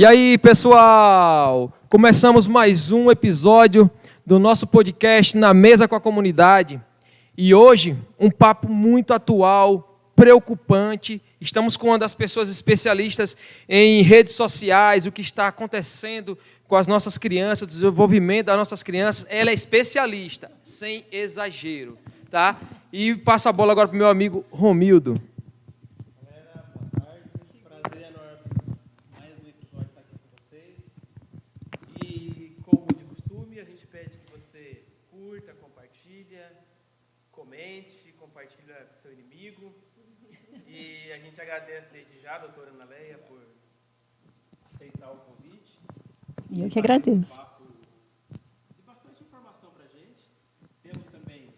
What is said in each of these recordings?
E aí, pessoal, começamos mais um episódio do nosso podcast Na Mesa com a Comunidade. E hoje, um papo muito atual, preocupante. Estamos com uma das pessoas especialistas em redes sociais, o que está acontecendo com as nossas crianças, o desenvolvimento das nossas crianças. Ela é especialista, sem exagero, tá? E passo a bola agora para o meu amigo Romildo. Galera, boa tarde. Prazer enorme. Mais um episódio estar aqui com vocês. E, como de costume, a gente pede que você curta, compartilha, comente, compartilha com seu inimigo. E a gente agradece desde já a doutora Ana Leia por aceitar o convite. E eu que agradeço. De bastante informação para a gente. Temos também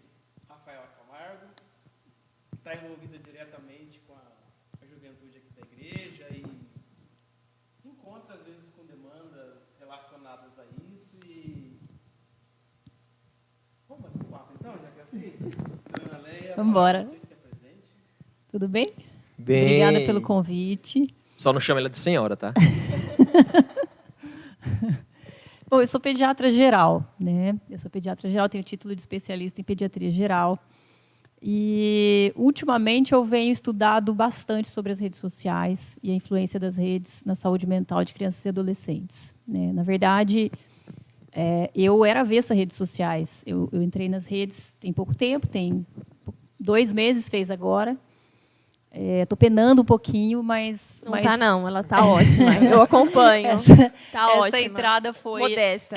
Rafaela Camargo, que está envolvida diretamente com a juventude aqui da igreja e se encontra, às vezes, com demandas relacionadas a isso. E vamos aqui o papo, então, já que é assim? Dona Leia, Vamos embora. você se apresente. Tudo bem? Bem. Obrigada pelo convite. Só não chama ela de senhora, tá? Bom, eu sou pediatra geral, né? Eu sou pediatra geral, tenho título de especialista em pediatria geral. E, ultimamente, eu venho estudado bastante sobre as redes sociais e a influência das redes na saúde mental de crianças e adolescentes, né? Na verdade, eu era avessa a redes sociais. Eu entrei nas redes tem pouco tempo, tem 2 meses, fez agora. Estou penando um pouquinho, mas... Não está, não. Ela está ótima. Eu acompanho. Está ótima. Essa entrada foi... modesta.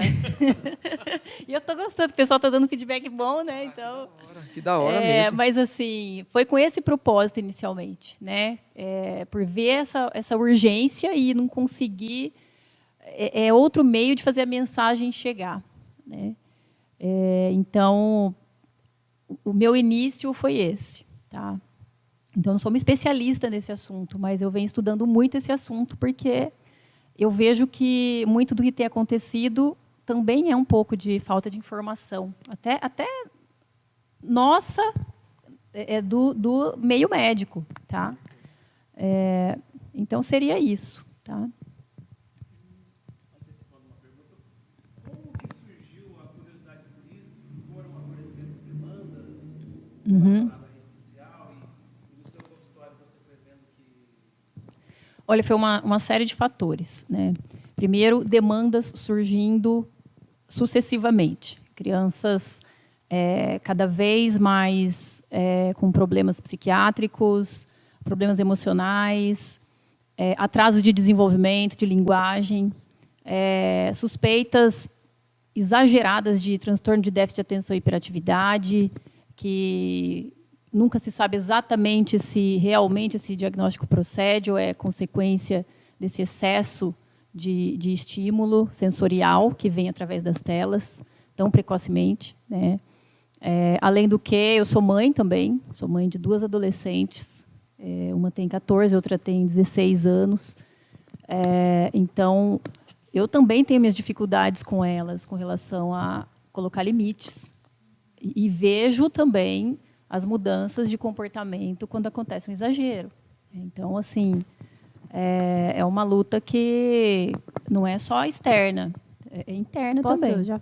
E eu estou gostando. O pessoal está dando feedback bom, né? Então, Que da hora mesmo. mas, assim, foi com esse propósito inicialmente, né? Por ver essa urgência e não conseguir... É outro meio de fazer a mensagem chegar, né? Então, o meu início foi esse, tá? Então, eu não sou uma especialista nesse assunto, mas eu venho estudando muito esse assunto porque eu vejo que muito do que tem acontecido também é um pouco de falta de informação. Até nossa, do meio médico, tá? Então, seria isso, tá? Antecipando uma pergunta, como que surgiu a curiosidade por isso? Foram aparecendo demandas relacionadas à rede social e no seu consultório você foi vendo que... Olha, foi uma série de fatores, né? Primeiro, demandas surgindo sucessivamente. Crianças cada vez mais com problemas psiquiátricos, problemas emocionais, atraso de desenvolvimento, de linguagem, suspeitas exageradas de transtorno de déficit de atenção e hiperatividade, que nunca se sabe exatamente se realmente esse diagnóstico procede ou é consequência desse excesso de estímulo sensorial que vem através das telas, tão precocemente, né? Além do que, eu sou mãe também, sou mãe de 2 adolescentes, uma tem 14, outra tem 16 anos. Então, eu também tenho minhas dificuldades com elas, com relação a colocar limites. E vejo também as mudanças de comportamento quando acontece um exagero. Então, assim, é uma luta que não é só externa, é interna também. Posso já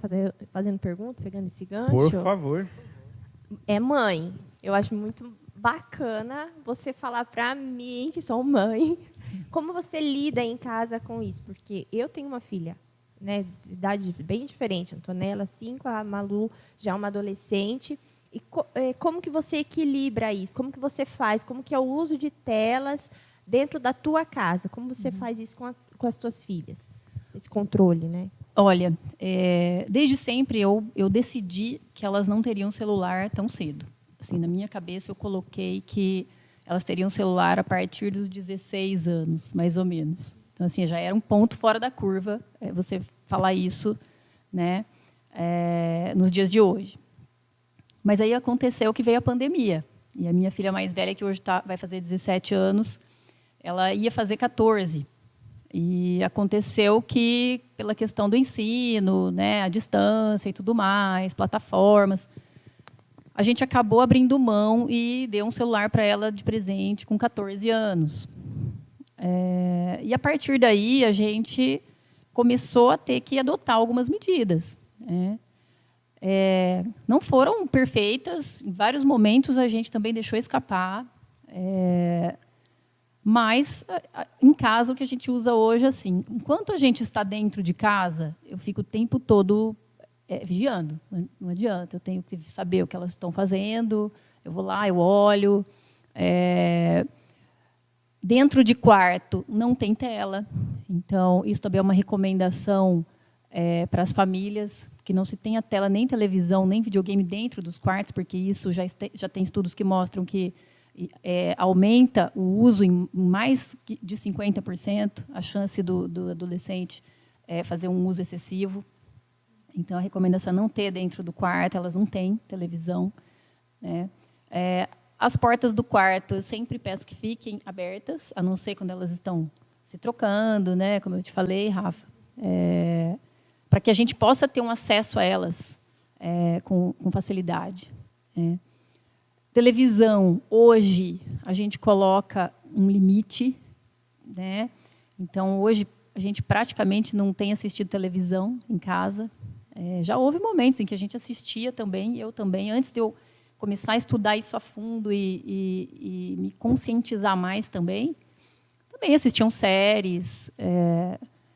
fazendo pergunta, pegando esse gancho? Por favor. É mãe. Eu acho muito bacana você falar para mim, que sou mãe, como você lida em casa com isso. Porque eu tenho uma filha, né, de idade bem diferente. A Antonella, 5, a Malu já é uma adolescente. E como que você equilibra isso? Como que você faz? Como que é o uso de telas dentro da tua casa? Como você faz isso com as tuas filhas? Esse controle, né? Olha, desde sempre eu decidi que elas não teriam celular tão cedo. Assim, na minha cabeça, eu coloquei que elas teriam celular a partir dos 16 anos, mais ou menos. Então, assim, já era um ponto fora da curva você falar isso, né, nos dias de hoje. Mas aí aconteceu que veio a pandemia. E a minha filha mais velha, que hoje vai fazer 17 anos, ela ia fazer 14. E aconteceu que, pela questão do ensino, né, a distância e tudo mais, plataformas, a gente acabou abrindo mão e deu um celular para ela de presente com 14 anos. E, a partir daí, a gente começou a ter que adotar algumas medidas, né? Não foram perfeitas, em vários momentos a gente também deixou escapar, mas, em casa, o que a gente usa hoje, assim, enquanto a gente está dentro de casa, eu fico o tempo todo vigiando, não adianta, eu tenho que saber o que elas estão fazendo, eu vou lá, eu olho. Dentro de quarto, não tem tela, então, isso também é uma recomendação para as famílias, que não se tenha tela, nem televisão, nem videogame dentro dos quartos, porque isso já tem estudos que mostram que aumenta o uso em mais de 50%, a chance do adolescente fazer um uso excessivo. Então, a recomendação é não ter dentro do quarto, elas não têm televisão, né? As portas do quarto, eu sempre peço que fiquem abertas, a não ser quando elas estão se trocando, né? Como eu te falei, Rafa, para que a gente possa ter um acesso a elas com facilidade. Televisão, hoje, a gente coloca um limite, né? Então, hoje, a gente praticamente não tem assistido televisão em casa. Já houve momentos em que a gente assistia também, eu também, antes de eu começar a estudar isso a fundo e me conscientizar mais também assistiam séries.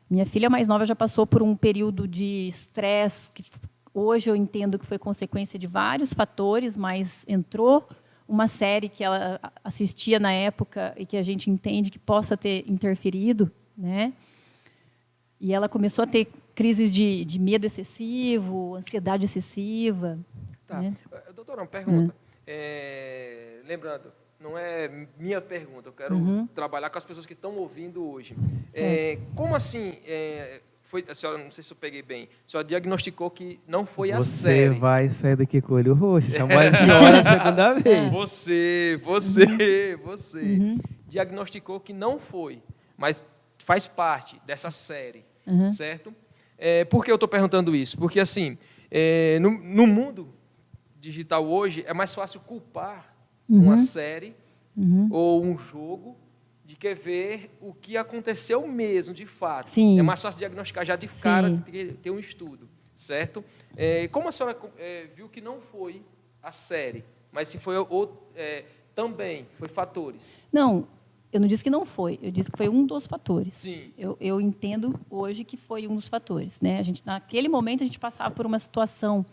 Minha filha mais nova já passou por um período de estresse, que hoje eu entendo que foi consequência de vários fatores, mas entrou uma série que ela assistia na época e que a gente entende que possa ter interferido, né? E ela começou a ter crises de medo excessivo, ansiedade excessiva. Tá. Né? Doutora, uma pergunta. Lembrando, não é minha pergunta, eu quero trabalhar com as pessoas que estão ouvindo hoje. Como assim, a senhora, não sei se eu peguei bem, a senhora diagnosticou que não foi a série. Você vai sair daqui com o olho roxo, chamou a senhora a segunda vez. Você diagnosticou que não foi, mas faz parte dessa série, certo? Por que eu estou perguntando isso? Porque, assim, no mundo digital hoje, é mais fácil culpar uma série ou um jogo de que ver o que aconteceu mesmo, de fato. Sim. É mais fácil diagnosticar já de cara, ter um estudo, certo? Como a senhora viu que não foi a série, mas se foi também, foi fatores? Não, eu não disse que não foi, eu disse que foi um dos fatores. Sim. Eu entendo hoje que foi um dos fatores, né? Naquele momento, a gente passava por uma situação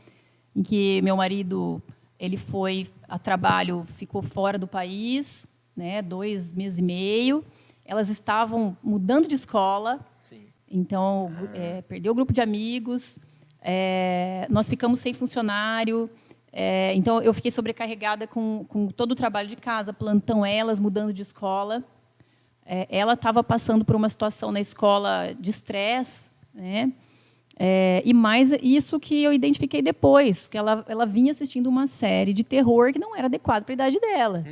em que meu marido ele foi a trabalho, ficou fora do país, né, 2 meses e meio. Elas estavam mudando de escola, então perdeu o grupo de amigos, nós ficamos sem funcionário, então eu fiquei sobrecarregada com todo o trabalho de casa, plantão elas, mudando de escola. Ela estava passando por uma situação na escola de estresse, né? E mais isso que eu identifiquei depois, que ela vinha assistindo uma série de terror que não era adequada para a idade dela.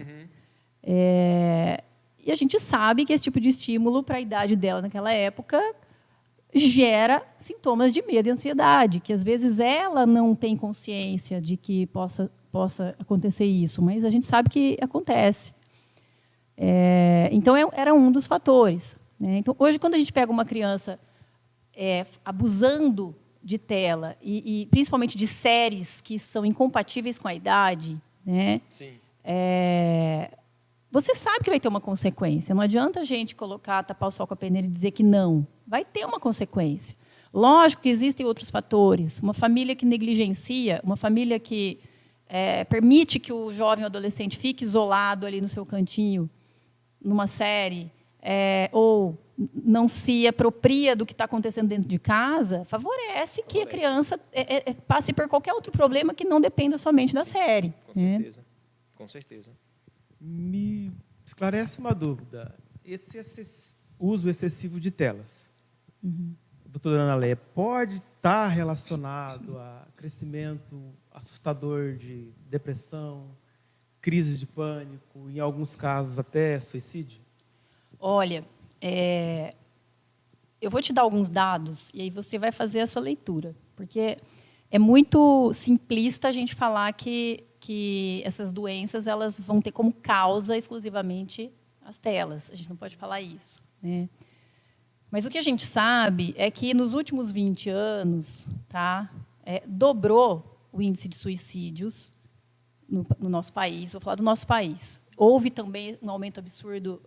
E a gente sabe que esse tipo de estímulo para a idade dela naquela época gera sintomas de medo e ansiedade, que às vezes ela não tem consciência de que possa acontecer isso, mas a gente sabe que acontece. Então, era um dos fatores, né? Então, hoje, quando a gente pega uma criança abusando de tela, e principalmente de séries que são incompatíveis com a idade, né? Você sabe que vai ter uma consequência. Não adianta a gente tapar o sol com a peneira e dizer que não. Vai ter uma consequência. Lógico que existem outros fatores. Uma família que negligencia, uma família que permite que o jovem ou adolescente fique isolado ali no seu cantinho, numa série, ou não se apropria do que está acontecendo dentro de casa, favorece que a criança passe por qualquer outro problema que não dependa somente da série. Com certeza. Me esclarece uma dúvida. Esse uso excessivo de telas, doutora Ana Leia, pode estar relacionado a crescimento assustador de depressão, crises de pânico, em alguns casos até suicídio? Olha, eu vou te dar alguns dados e aí você vai fazer a sua leitura, porque é muito simplista a gente falar que essas doenças elas vão ter como causa exclusivamente as telas. A gente não pode falar isso, né? Mas o que a gente sabe é que nos últimos 20 anos, tá, dobrou o índice de suicídios no nosso país. Vou falar do nosso país. Houve também um aumento absurdo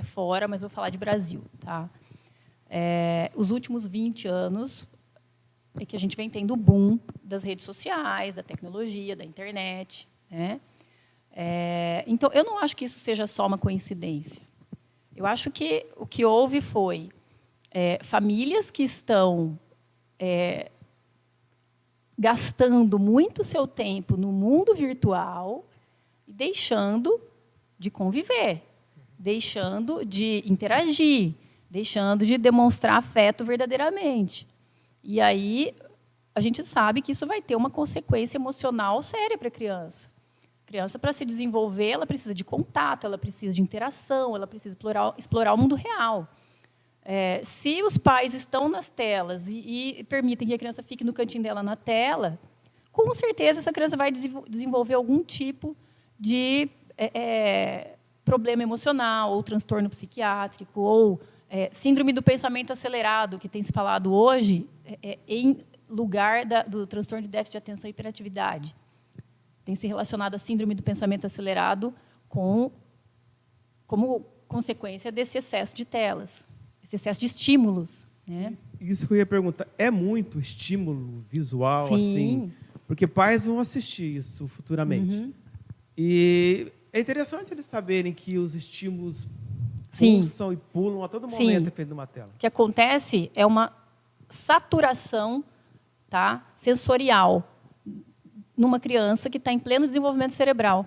fora, mas vou falar de Brasil. Tá? Os últimos 20 anos é que a gente vem tendo o boom das redes sociais, da tecnologia, da internet. Né? Então, eu não acho que isso seja só uma coincidência. Eu acho que o que houve foi famílias que estão gastando muito seu tempo no mundo virtual e deixando de conviver, deixando de interagir, deixando de demonstrar afeto verdadeiramente. E aí a gente sabe que isso vai ter uma consequência emocional séria para a criança. A criança, para se desenvolver, ela precisa de contato, ela precisa de interação, ela precisa explorar o mundo real. Se os pais estão nas telas e permitem que a criança fique no cantinho dela na tela, com certeza essa criança vai desenvolver algum tipo de problema emocional, ou transtorno psiquiátrico, ou síndrome do pensamento acelerado, que tem se falado hoje, em lugar do transtorno de déficit de atenção e hiperatividade. Tem se relacionado à síndrome do pensamento acelerado como consequência desse excesso de telas. Esse excesso de estímulos. Né? Isso que eu ia perguntar. É muito estímulo visual, Sim. assim? Porque pais vão assistir isso futuramente. Uhum. E é interessante eles saberem que os estímulos Sim. pulsam e pulam a todo momento Sim. feito numa tela. O que acontece é uma saturação, tá, sensorial numa criança que está em pleno desenvolvimento cerebral.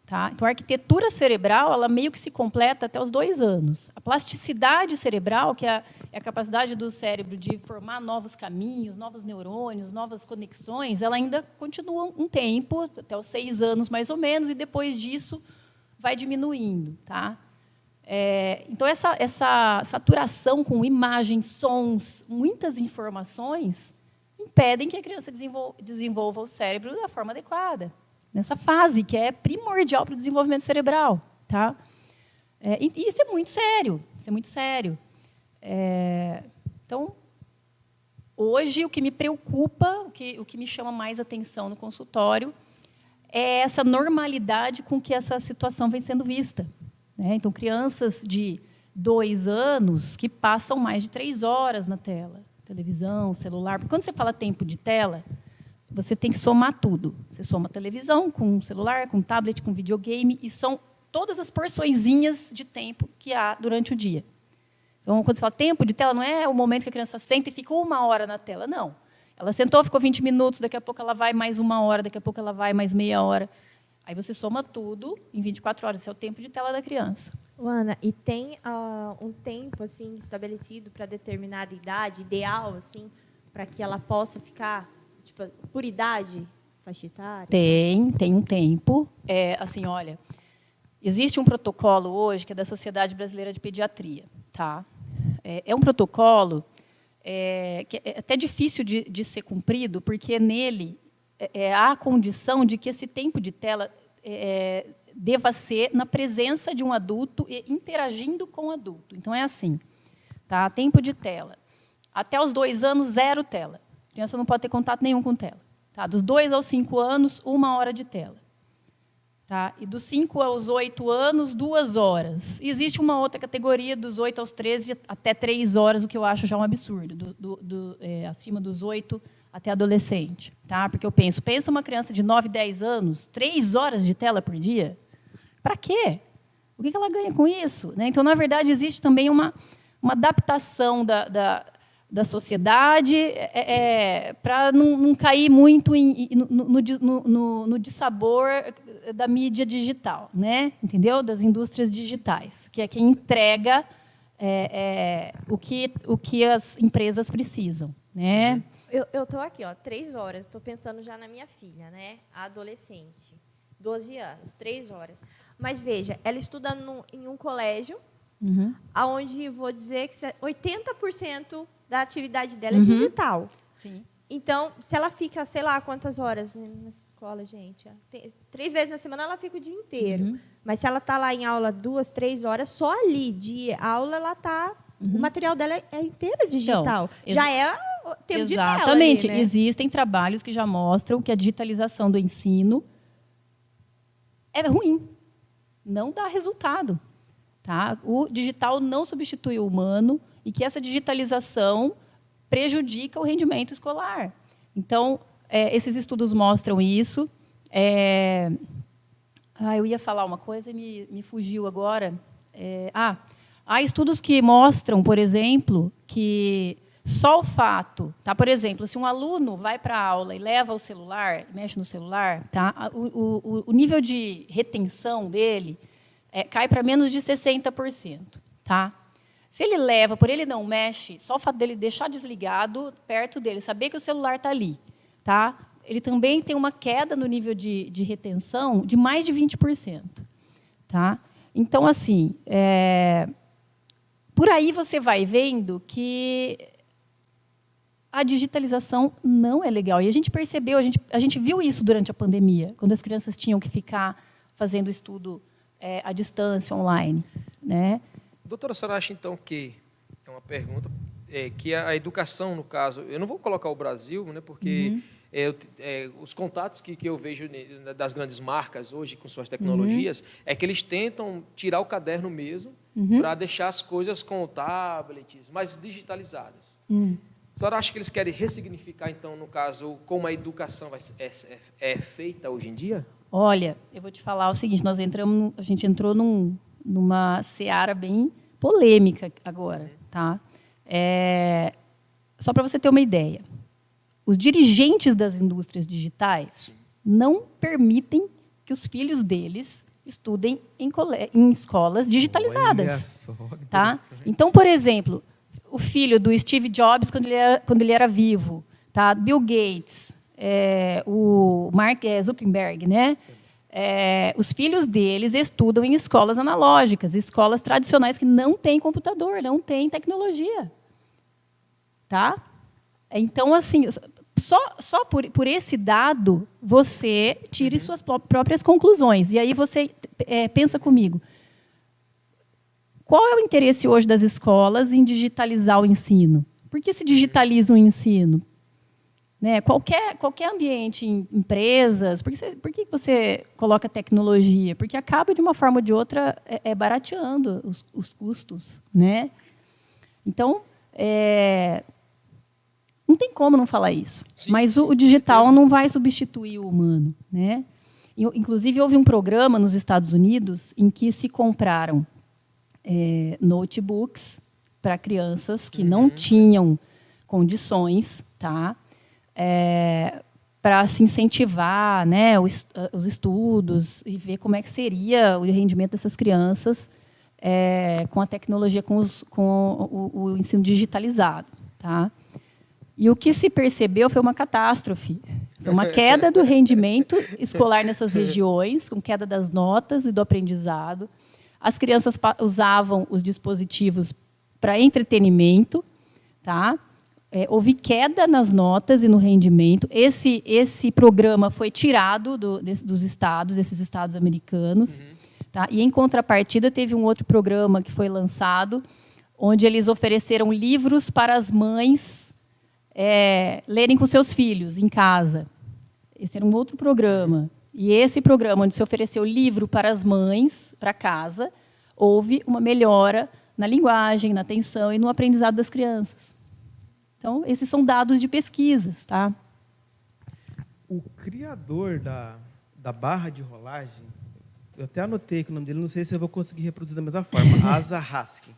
Tá? Então, a arquitetura cerebral, ela meio que se completa até os 2 anos. A plasticidade cerebral, que é a capacidade do cérebro de formar novos caminhos, novos neurônios, novas conexões, ela ainda continua um tempo, até os 6 anos, mais ou menos, e depois disso vai diminuindo. Tá? Então, essa saturação com imagens, sons, muitas informações, impedem que a criança desenvolva o cérebro da forma adequada. Nessa fase, que é primordial para o desenvolvimento cerebral. Tá? E isso é muito sério. Isso é muito sério. Então, hoje, o que me preocupa, o que me chama mais atenção no consultório, é essa normalidade com que essa situação vem sendo vista. Né? Então, crianças de 2 anos que passam mais de 3 horas na tela, televisão, celular. Porque quando você fala tempo de tela, você tem que somar tudo. Você soma televisão com celular, com tablet, com videogame, e são todas as porçõezinhas de tempo que há durante o dia. Então, quando você fala tempo de tela, não é o momento que a criança senta e fica 1 hora na tela, não. Ela sentou, ficou 20 minutos, daqui a pouco ela vai mais 1 hora, daqui a pouco ela vai mais meia hora. Aí você soma tudo em 24 horas, esse é o tempo de tela da criança. Ana, e tem um tempo assim estabelecido para determinada idade, ideal, assim, para que ela possa ficar, tipo, por idade, faixa etária? Tem um tempo. Assim, olha, existe um protocolo hoje que é da Sociedade Brasileira de Pediatria. Tá? É um protocolo que é até difícil de ser cumprido, porque nele há a condição de que esse tempo de tela deva ser na presença de um adulto e interagindo com o adulto. Então, é assim. Tá? Tempo de tela. Até os 2 anos, 0 tela. A criança não pode ter contato nenhum com tela. Tá? Dos 2 aos 5 anos, 1 hora de tela. Tá? E dos 5 aos 8 anos, 2 horas. E existe uma outra categoria, dos 8 aos 13, até 3 horas, o que eu acho já um absurdo, acima dos 8 até adolescente. Tá? Porque eu pensa uma criança de 9, 10 anos, 3 horas de tela por dia? Para quê? O que ela ganha com isso? Né? Então, na verdade, existe também uma adaptação da sociedade para não cair muito no dissabor da mídia digital, né? Entendeu? Das indústrias digitais, que é quem entrega o que as empresas precisam. Né? Eu estou aqui, 3 horas, estou pensando já na minha filha, né? A adolescente, 12 anos, 3 horas. Mas, veja, ela estuda em um colégio, onde vou dizer que 80% da atividade dela é digital. Sim. Então, se ela fica, sei lá, quantas horas na escola, gente? 3 vezes na semana ela fica o dia inteiro. Mas se ela está lá em aula 2, 3 horas, só ali de aula ela está O material dela é inteiro digital. Então, Já é o tempo de tela exatamente. ali, né? Existem trabalhos que já mostram que a digitalização do ensino é ruim. Não dá resultado. Tá? O digital não substitui o humano e que essa digitalização prejudica o rendimento escolar. Então, esses estudos mostram isso. Eu ia falar uma coisa e me fugiu agora. Há estudos que mostram, por exemplo, que só o fato, tá? Por exemplo, se um aluno vai para a aula e leva o celular, mexe no celular, tá? O nível de retenção dele cai para menos de 60%. Tá? Se ele leva, por ele não mexe, só o fato dele deixar desligado perto dele, saber que o celular está ali, tá? Ele também tem uma queda no nível de retenção de mais de 20%. Tá? Então, assim, por aí você vai vendo que a digitalização não é legal. E a gente percebeu, a gente viu isso durante a pandemia, quando as crianças tinham que ficar fazendo estudo à distância, online. Né? Doutora, a senhora acha, então, que, é uma pergunta, que a educação, no caso, eu não vou colocar o Brasil, né, porque os contatos que eu vejo das grandes marcas hoje com suas tecnologias é que eles tentam tirar o caderno mesmo para deixar as coisas com tablets mais digitalizadas. A senhora acha que eles querem ressignificar, então, no caso, como a educação é feita hoje em dia? Olha, eu vou te falar o seguinte, a gente entrou numa seara bem polêmica agora. Tá? Só para você ter uma ideia, os dirigentes das indústrias digitais não permitem que os filhos deles estudem em escolas digitalizadas. Olha só, que tá? Então, por exemplo, o filho do Steve Jobs, quando ele era vivo, tá? Bill Gates, o Mark Zuckerberg, né? Os filhos deles estudam em escolas analógicas, escolas tradicionais que não têm computador, não têm tecnologia. Tá? Então, assim, só por esse dado, você tire suas próprias conclusões. E aí você pensa comigo, qual é o interesse hoje das escolas em digitalizar o ensino? Por que se digitaliza o ensino? Né? Qualquer ambiente, em empresas, por que você coloca tecnologia? Porque acaba, de uma forma ou de outra, barateando os custos. Né? Então, não tem como não falar isso. Sim, mas o digital não vai substituir o humano. Né? Inclusive, houve um programa nos Estados Unidos em que se compraram notebooks para crianças que não tinham condições, tá? Para se incentivar, né, os estudos e ver como é que seria o rendimento dessas crianças com a tecnologia, com o ensino digitalizado. Tá? E o que se percebeu foi uma catástrofe. Foi uma queda do rendimento escolar nessas regiões, com queda das notas e do aprendizado. As crianças usavam os dispositivos para entretenimento. Tá? Houve queda nas notas e no rendimento. Esse programa foi tirado dos estados, desses estados americanos. Tá? E, em contrapartida, teve um outro programa que foi lançado, onde eles ofereceram livros para as mães lerem com seus filhos em casa. Esse era um outro programa. E esse programa, onde se ofereceu livro para as mães, para casa, houve uma melhora na linguagem, na atenção e no aprendizado das crianças. Então, esses são dados de pesquisas. Tá? O criador da barra de rolagem, eu até anotei aqui o nome dele, não sei se eu vou conseguir reproduzir da mesma forma, Asa Husky.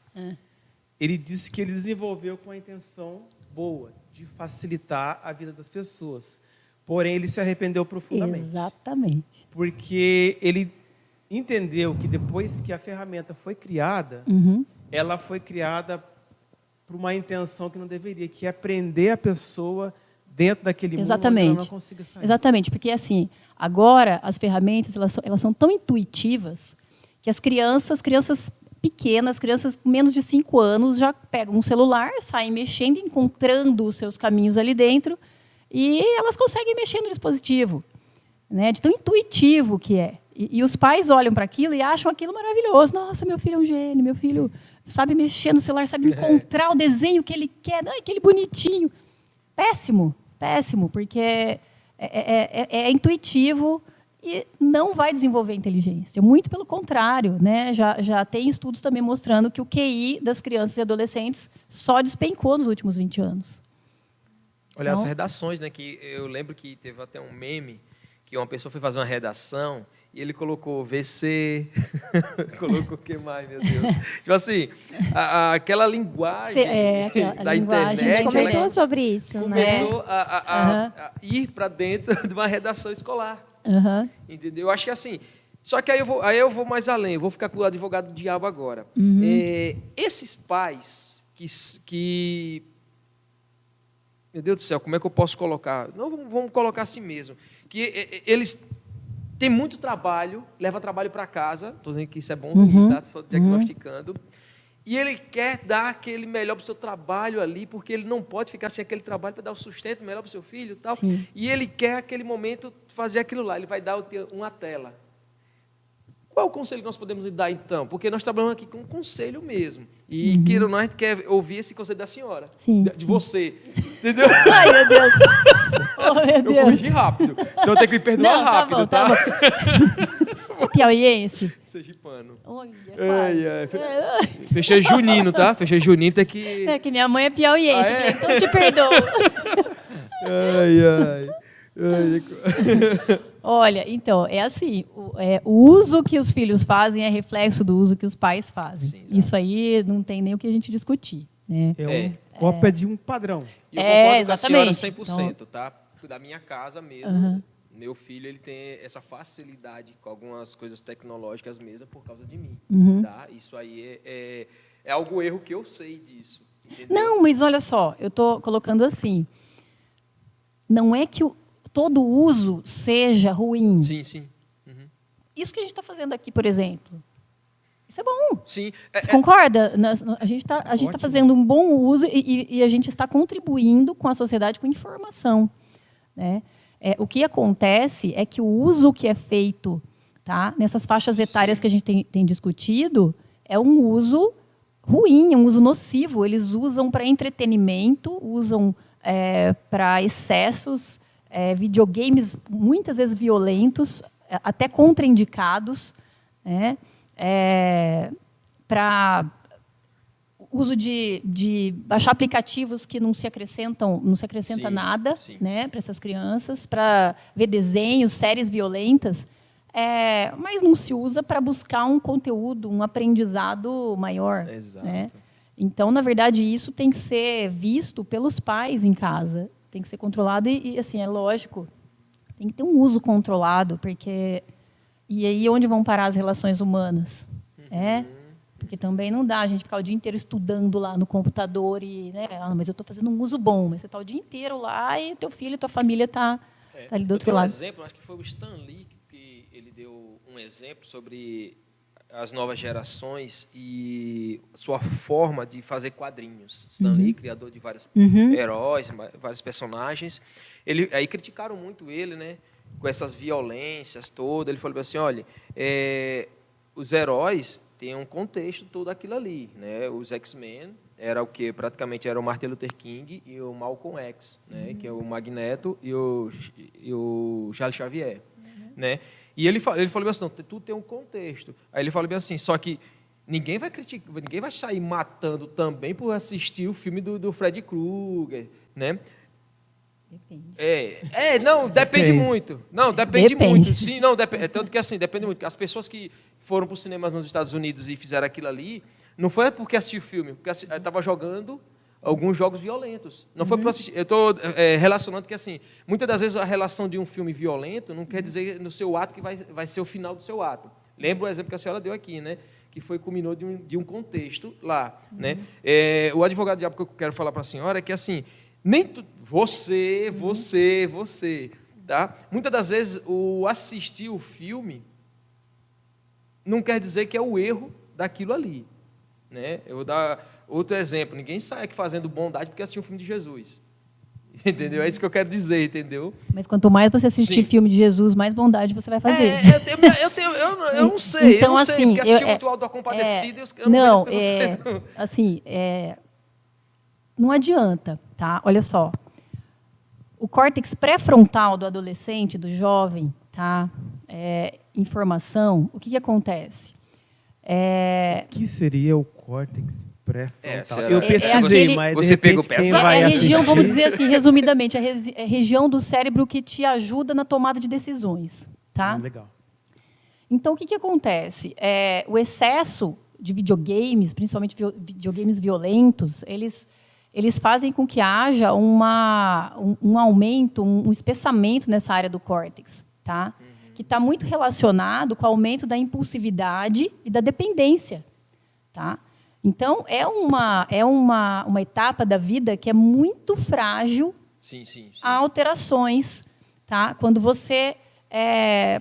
Ele disse que ele desenvolveu com a intenção boa, de facilitar a vida das pessoas. Porém, ele se arrependeu profundamente. Exatamente. Porque ele entendeu que depois que a ferramenta foi criada, ela foi criada por uma intenção que não deveria, que é prender a pessoa dentro daquele mundo onde ela não consiga sair. Exatamente, porque assim, agora as ferramentas elas são tão intuitivas que as crianças pequenas, crianças com menos de 5 anos, já pegam um celular, saem mexendo, encontrando os seus caminhos ali dentro, e elas conseguem mexer no dispositivo, né, de tão intuitivo que é. E os pais olham para aquilo e acham aquilo maravilhoso. Nossa, meu filho é um gênio, meu filho sabe mexer no celular, sabe encontrar o desenho que ele quer, aquele bonitinho. Péssimo, péssimo, porque é intuitivo e não vai desenvolver inteligência. Muito pelo contrário, né? Já tem estudos também mostrando que o QI das crianças e adolescentes só despencou nos últimos 20 anos. Olha, as redações, né? Que eu lembro que teve até um meme que uma pessoa foi fazer uma redação e ele colocou VC, colocou o que mais, meu Deus? Tipo assim, aquela linguagem da internet, A gente comentou ela sobre isso, começou a ir para dentro de uma redação escolar. Entendeu? Eu acho que assim, só que aí eu vou mais além, eu vou ficar com o advogado do diabo agora. Esses pais que meu Deus do céu, como é que eu posso colocar? Não, vamos colocar assim mesmo. Que eles têm muito trabalho, leva trabalho para casa, estou dizendo que isso é bom, tá? Só diagnosticando. E ele quer dar aquele melhor para o seu trabalho ali, porque ele não pode ficar sem aquele trabalho para dar o sustento melhor para o seu filho e tal. Sim. E ele quer, aquele momento, fazer aquilo lá. Ele vai dar uma tela. Qual é o conselho que nós podemos lhe dar, então? Porque nós trabalhamos aqui com um conselho mesmo. E queira ou não, a gente quer ouvir esse conselho da senhora. Sim, de você. Entendeu? Ai, meu Deus. Oh, meu Deus. Eu corrigi rápido. Então eu tenho que me perdoar rápido, tá? Bom. Você é piauiense? Sergipano. Olha, Fechei junino, tá? Fechei junino, tem que... É que minha mãe é piauiense, então eu te perdoo. Olha, então, é assim, o uso que os filhos fazem é reflexo do uso que os pais fazem. Sim, isso aí não tem nem o que a gente discutir. Né? Cópia de um padrão. E eu concordo com a senhora exatamente. 100%, Então, tá? Da minha casa mesmo, meu filho ele tem essa facilidade com algumas coisas tecnológicas mesmo por causa de mim. Tá? Isso aí é algo erro que eu sei disso. Entendeu? Não, mas olha só, eu estou colocando assim, não é que todo uso seja ruim. Sim, sim. Isso que a gente está fazendo aqui, por exemplo, isso é bom. Sim. Você concorda? A gente está fazendo um bom uso e a gente está contribuindo com a sociedade com informação. Né? O que acontece é que o uso que é feito, tá, nessas faixas etárias que a gente tem discutido é um uso ruim, um uso nocivo. Eles usam para entretenimento, usam para excessos, videogames muitas vezes violentos, até contraindicados, né? Para uso de baixar aplicativos que não se acrescenta nada, né, para essas crianças, para ver desenhos, séries violentas, mas não se usa para buscar um conteúdo, um aprendizado maior. Exato. Né? Então, na verdade, isso tem que ser visto pelos pais em casa, tem que ser controlado e assim, é lógico, tem que ter um uso controlado, porque e aí onde vão parar as relações humanas? Porque também não dá a gente ficar o dia inteiro estudando lá no computador e, né, mas eu estou fazendo um uso bom, mas você está o dia inteiro lá e teu filho, tua família está ali do outro lado. Um exemplo, acho que foi o Stan Lee que ele deu um exemplo sobre as novas gerações e sua forma de fazer quadrinhos. Stan Lee, criador de vários heróis, vários personagens, aí criticaram muito ele, né, com essas violências todas. Ele falou assim, olha, os heróis têm um contexto todo aquilo ali, né? Os X-Men era o que praticamente era o Martin Luther King e o Malcolm X, né? Que é o Magneto e o Charles Xavier, né? E ele falou assim, não, tudo tem um contexto. Aí ele falou bem assim, só que ninguém vai criticar, ninguém vai sair matando também por assistir o filme do Freddy Krueger, né? Depende. Não, depende muito. Não, depende muito. Sim, não, tanto que assim, depende muito. As pessoas que foram para o cinema nos Estados Unidos e fizeram aquilo ali, não foi porque assistiu o filme, porque estava jogando alguns jogos violentos. Não foi para assistir. Eu estou relacionando que, assim, muitas das vezes a relação de um filme violento não quer dizer no seu ato que vai ser o final do seu ato. Lembra o exemplo que a senhora deu aqui, né? Que culminou de um contexto lá. Né? O advogado diabo que eu quero falar para a senhora é que, assim, nem você, tá? Muitas das vezes o assistir o filme não quer dizer que é o erro daquilo ali, né? Eu vou dar outro exemplo. Ninguém sai aqui fazendo bondade porque assistiu um filme de Jesus. Entendeu? É isso que eu quero dizer, entendeu? Mas quanto mais você assistir Sim. filme de Jesus, mais bondade você vai fazer. Eu não sei, Então, eu não sei, assim, porque assisti muito Auto da Compadecida e eu não vejo as pessoas... assim, não adianta, tá? Olha só. O córtex pré-frontal do adolescente, do jovem, tá? Informação, o que acontece? O que seria o córtex pré-frontal? será? Eu pesquisei, mas de Você pegou repente, quem pesado? vai É a região, assistir- vamos dizer assim, resumidamente, é a região do cérebro que te ajuda na tomada de decisões, tá? Legal. Então, o que acontece? O excesso de videogames, principalmente videogames violentos, eles fazem com que haja um aumento, um espessamento nessa área do córtex, tá? Que está muito relacionado com o aumento da impulsividade e da dependência, tá? Então, é uma etapa da vida que é muito frágil Sim. a alterações, tá? Quando você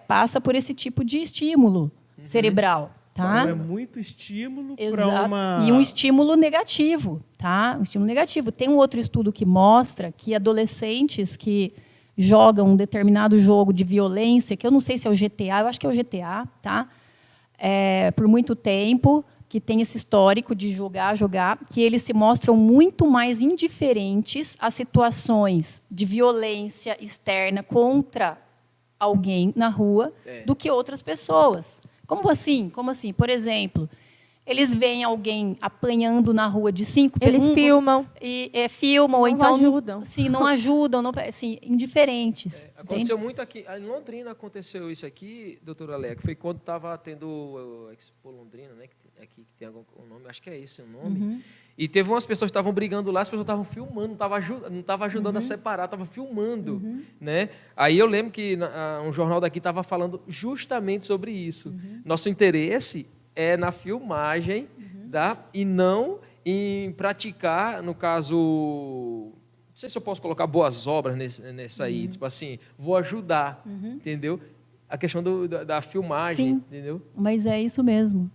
passa por esse tipo de estímulo cerebral, tá? Então, é muito estímulo para Exato. uma... E um estímulo negativo, tá? Um estímulo negativo. Tem um outro estudo que mostra que adolescentes que jogam um determinado jogo de violência, que eu não sei se é o GTA, eu acho que é o GTA, tá? Por muito tempo, que tem esse histórico de jogar, que eles se mostram muito mais indiferentes a situações de violência externa contra alguém na rua do que outras pessoas. Como assim? Por exemplo, eles veem alguém apanhando na rua de 5 Eles filmam. e filmam, ou Não então ajudam. Sim, não ajudam, assim, indiferentes. Aconteceu muito aqui. Em Londrina aconteceu isso aqui, doutora Léa, que foi quando estava tendo o Expo Londrina, né? Que tem algum nome, acho que é esse o nome. E teve umas pessoas que estavam brigando lá, as pessoas estavam filmando, não estavam ajudando a separar, estavam filmando. Né? Aí eu lembro que um jornal daqui estava falando justamente sobre isso. Nosso interesse é na filmagem, e não em praticar, no caso, não sei se eu posso colocar boas obras nessa aí, tipo assim, vou ajudar, entendeu? A questão da filmagem, Sim. entendeu? Mas é isso mesmo.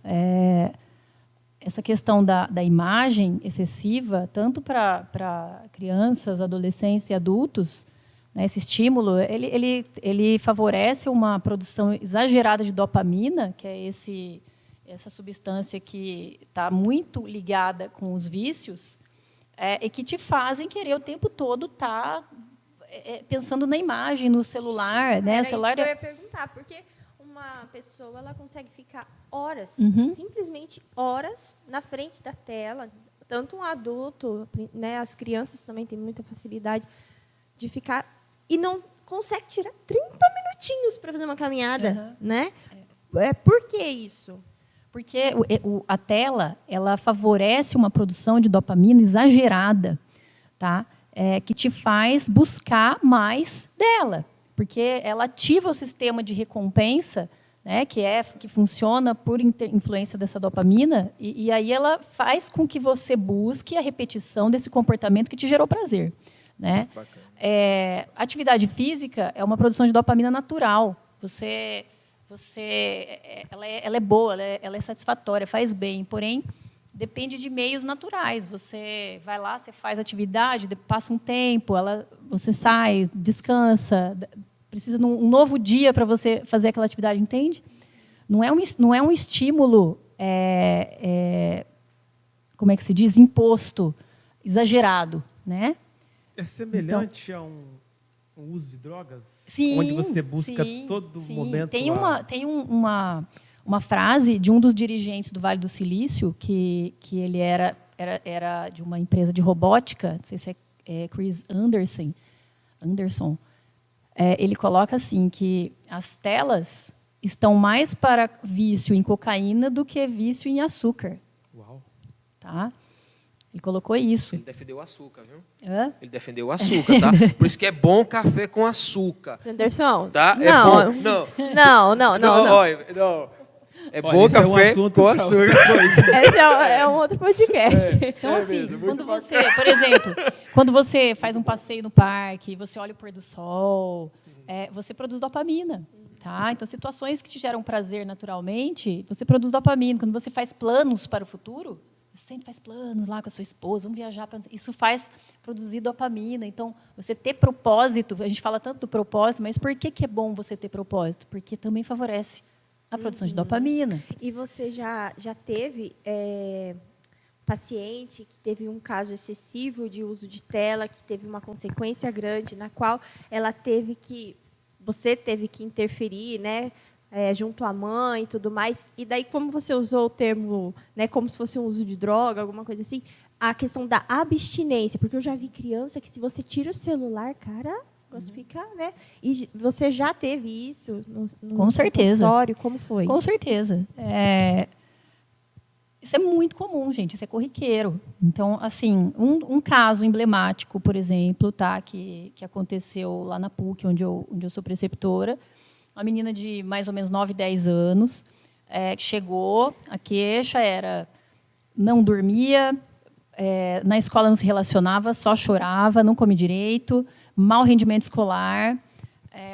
Essa questão da imagem excessiva, tanto para crianças, adolescentes e adultos, né, esse estímulo, ele favorece uma produção exagerada de dopamina, que é essa substância que está muito ligada com os vícios, e que te fazem querer o tempo todo estar pensando na imagem, no celular. Né? Era O celular isso que eu ia perguntar, porque uma pessoa ela consegue ficar horas, simplesmente horas, na frente da tela. Tanto um adulto, né, as crianças também têm muita facilidade de ficar e não consegue tirar 30 minutinhos para fazer uma caminhada, né? Por que isso? Porque a tela ela favorece uma produção de dopamina exagerada, tá? Que te faz buscar mais dela, porque ela ativa o sistema de recompensa, né, que funciona por influência dessa dopamina, e aí ela faz com que você busque a repetição desse comportamento que te gerou prazer. Né? Atividade física é uma produção de dopamina natural. Ela é boa, ela é satisfatória, faz bem, porém, depende de meios naturais. Você vai lá, você faz atividade, passa um tempo, você sai, descansa, precisa de um novo dia para você fazer aquela atividade, entende? Não é um estímulo, como é que se diz, imposto, exagerado, né? É semelhante a um uso de drogas? Sim, onde você busca todo momento... Tem uma frase de um dos dirigentes do Vale do Silício, que ele era de uma empresa de robótica, não sei se é Chris Anderson. Ele coloca assim, que as telas estão mais para vício em cocaína do que vício em açúcar. Uau. Tá? Ele colocou isso. Ele defendeu o açúcar, viu? Hã? Ele defendeu o açúcar, tá? Por isso que é bom café com açúcar. Anderson? Tá? Não. É bom. Não. Olha, não. É bom esse é um café assunto com pra açúcar. Esse é um outro podcast. Então, assim, quando você, por exemplo, quando você faz um passeio no parque, você olha o pôr do sol, você produz dopamina. Tá? Então, situações que te geram prazer naturalmente, você produz dopamina. Quando você faz planos para o futuro, Você sempre faz planos lá com a sua esposa, vamos viajar. Isso faz produzir dopamina. Então, você ter propósito, a gente fala tanto do propósito, mas por que é bom você ter propósito? Porque também favorece a produção de dopamina. E você já teve paciente que teve um caso excessivo de uso de tela, que teve uma consequência grande, na qual você teve que interferir, né? Junto à mãe e tudo mais. E daí, como você usou o termo, né, como se fosse um uso de droga, alguma coisa assim, a questão da abstinência, porque eu já vi criança que, se você tira o celular, cara, você fica, né? E você já teve isso no Com certeza. consultório? Como foi? Com certeza. Isso é muito comum, gente. Isso é corriqueiro. Então, assim, um caso emblemático, por exemplo, tá, que aconteceu lá na PUC, onde eu sou preceptora. Uma menina de mais ou menos 9, 10 anos, que chegou, a queixa era: não dormia, na escola não se relacionava, só chorava, não come direito, mau rendimento escolar.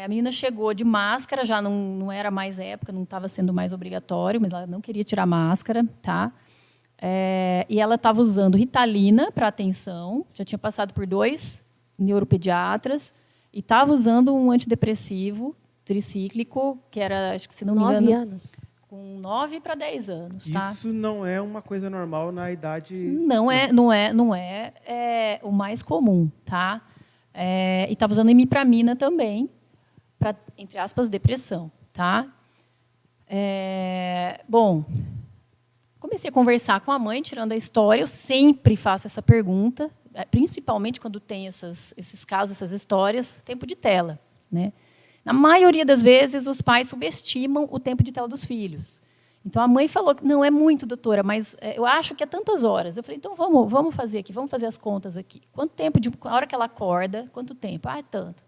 A menina chegou de máscara, já não era mais época, não estava sendo mais obrigatório, mas ela não queria tirar máscara. Tá? E ela estava usando Ritalina para atenção, já tinha passado por 2 neuropediatras, e estava usando um antidepressivo tricíclico, que era, acho que, se não me engano, 9 anos. com 9 para 10 anos. Tá? Isso não é uma coisa normal na idade... Não é o mais comum. Tá? E estava usando imipramina também, para, entre aspas, depressão. Tá? Bom, comecei a conversar com a mãe, tirando a história. Eu sempre faço essa pergunta, principalmente quando tem esses casos, essas histórias, tempo de tela. Né? Na maioria das vezes, os pais subestimam o tempo de tela dos filhos. Então, a mãe falou que não é muito, doutora, mas eu acho que é tantas horas. Eu falei, então, vamos fazer aqui, vamos fazer as contas aqui. Quanto tempo, a hora que ela acorda, quanto tempo? É tanto.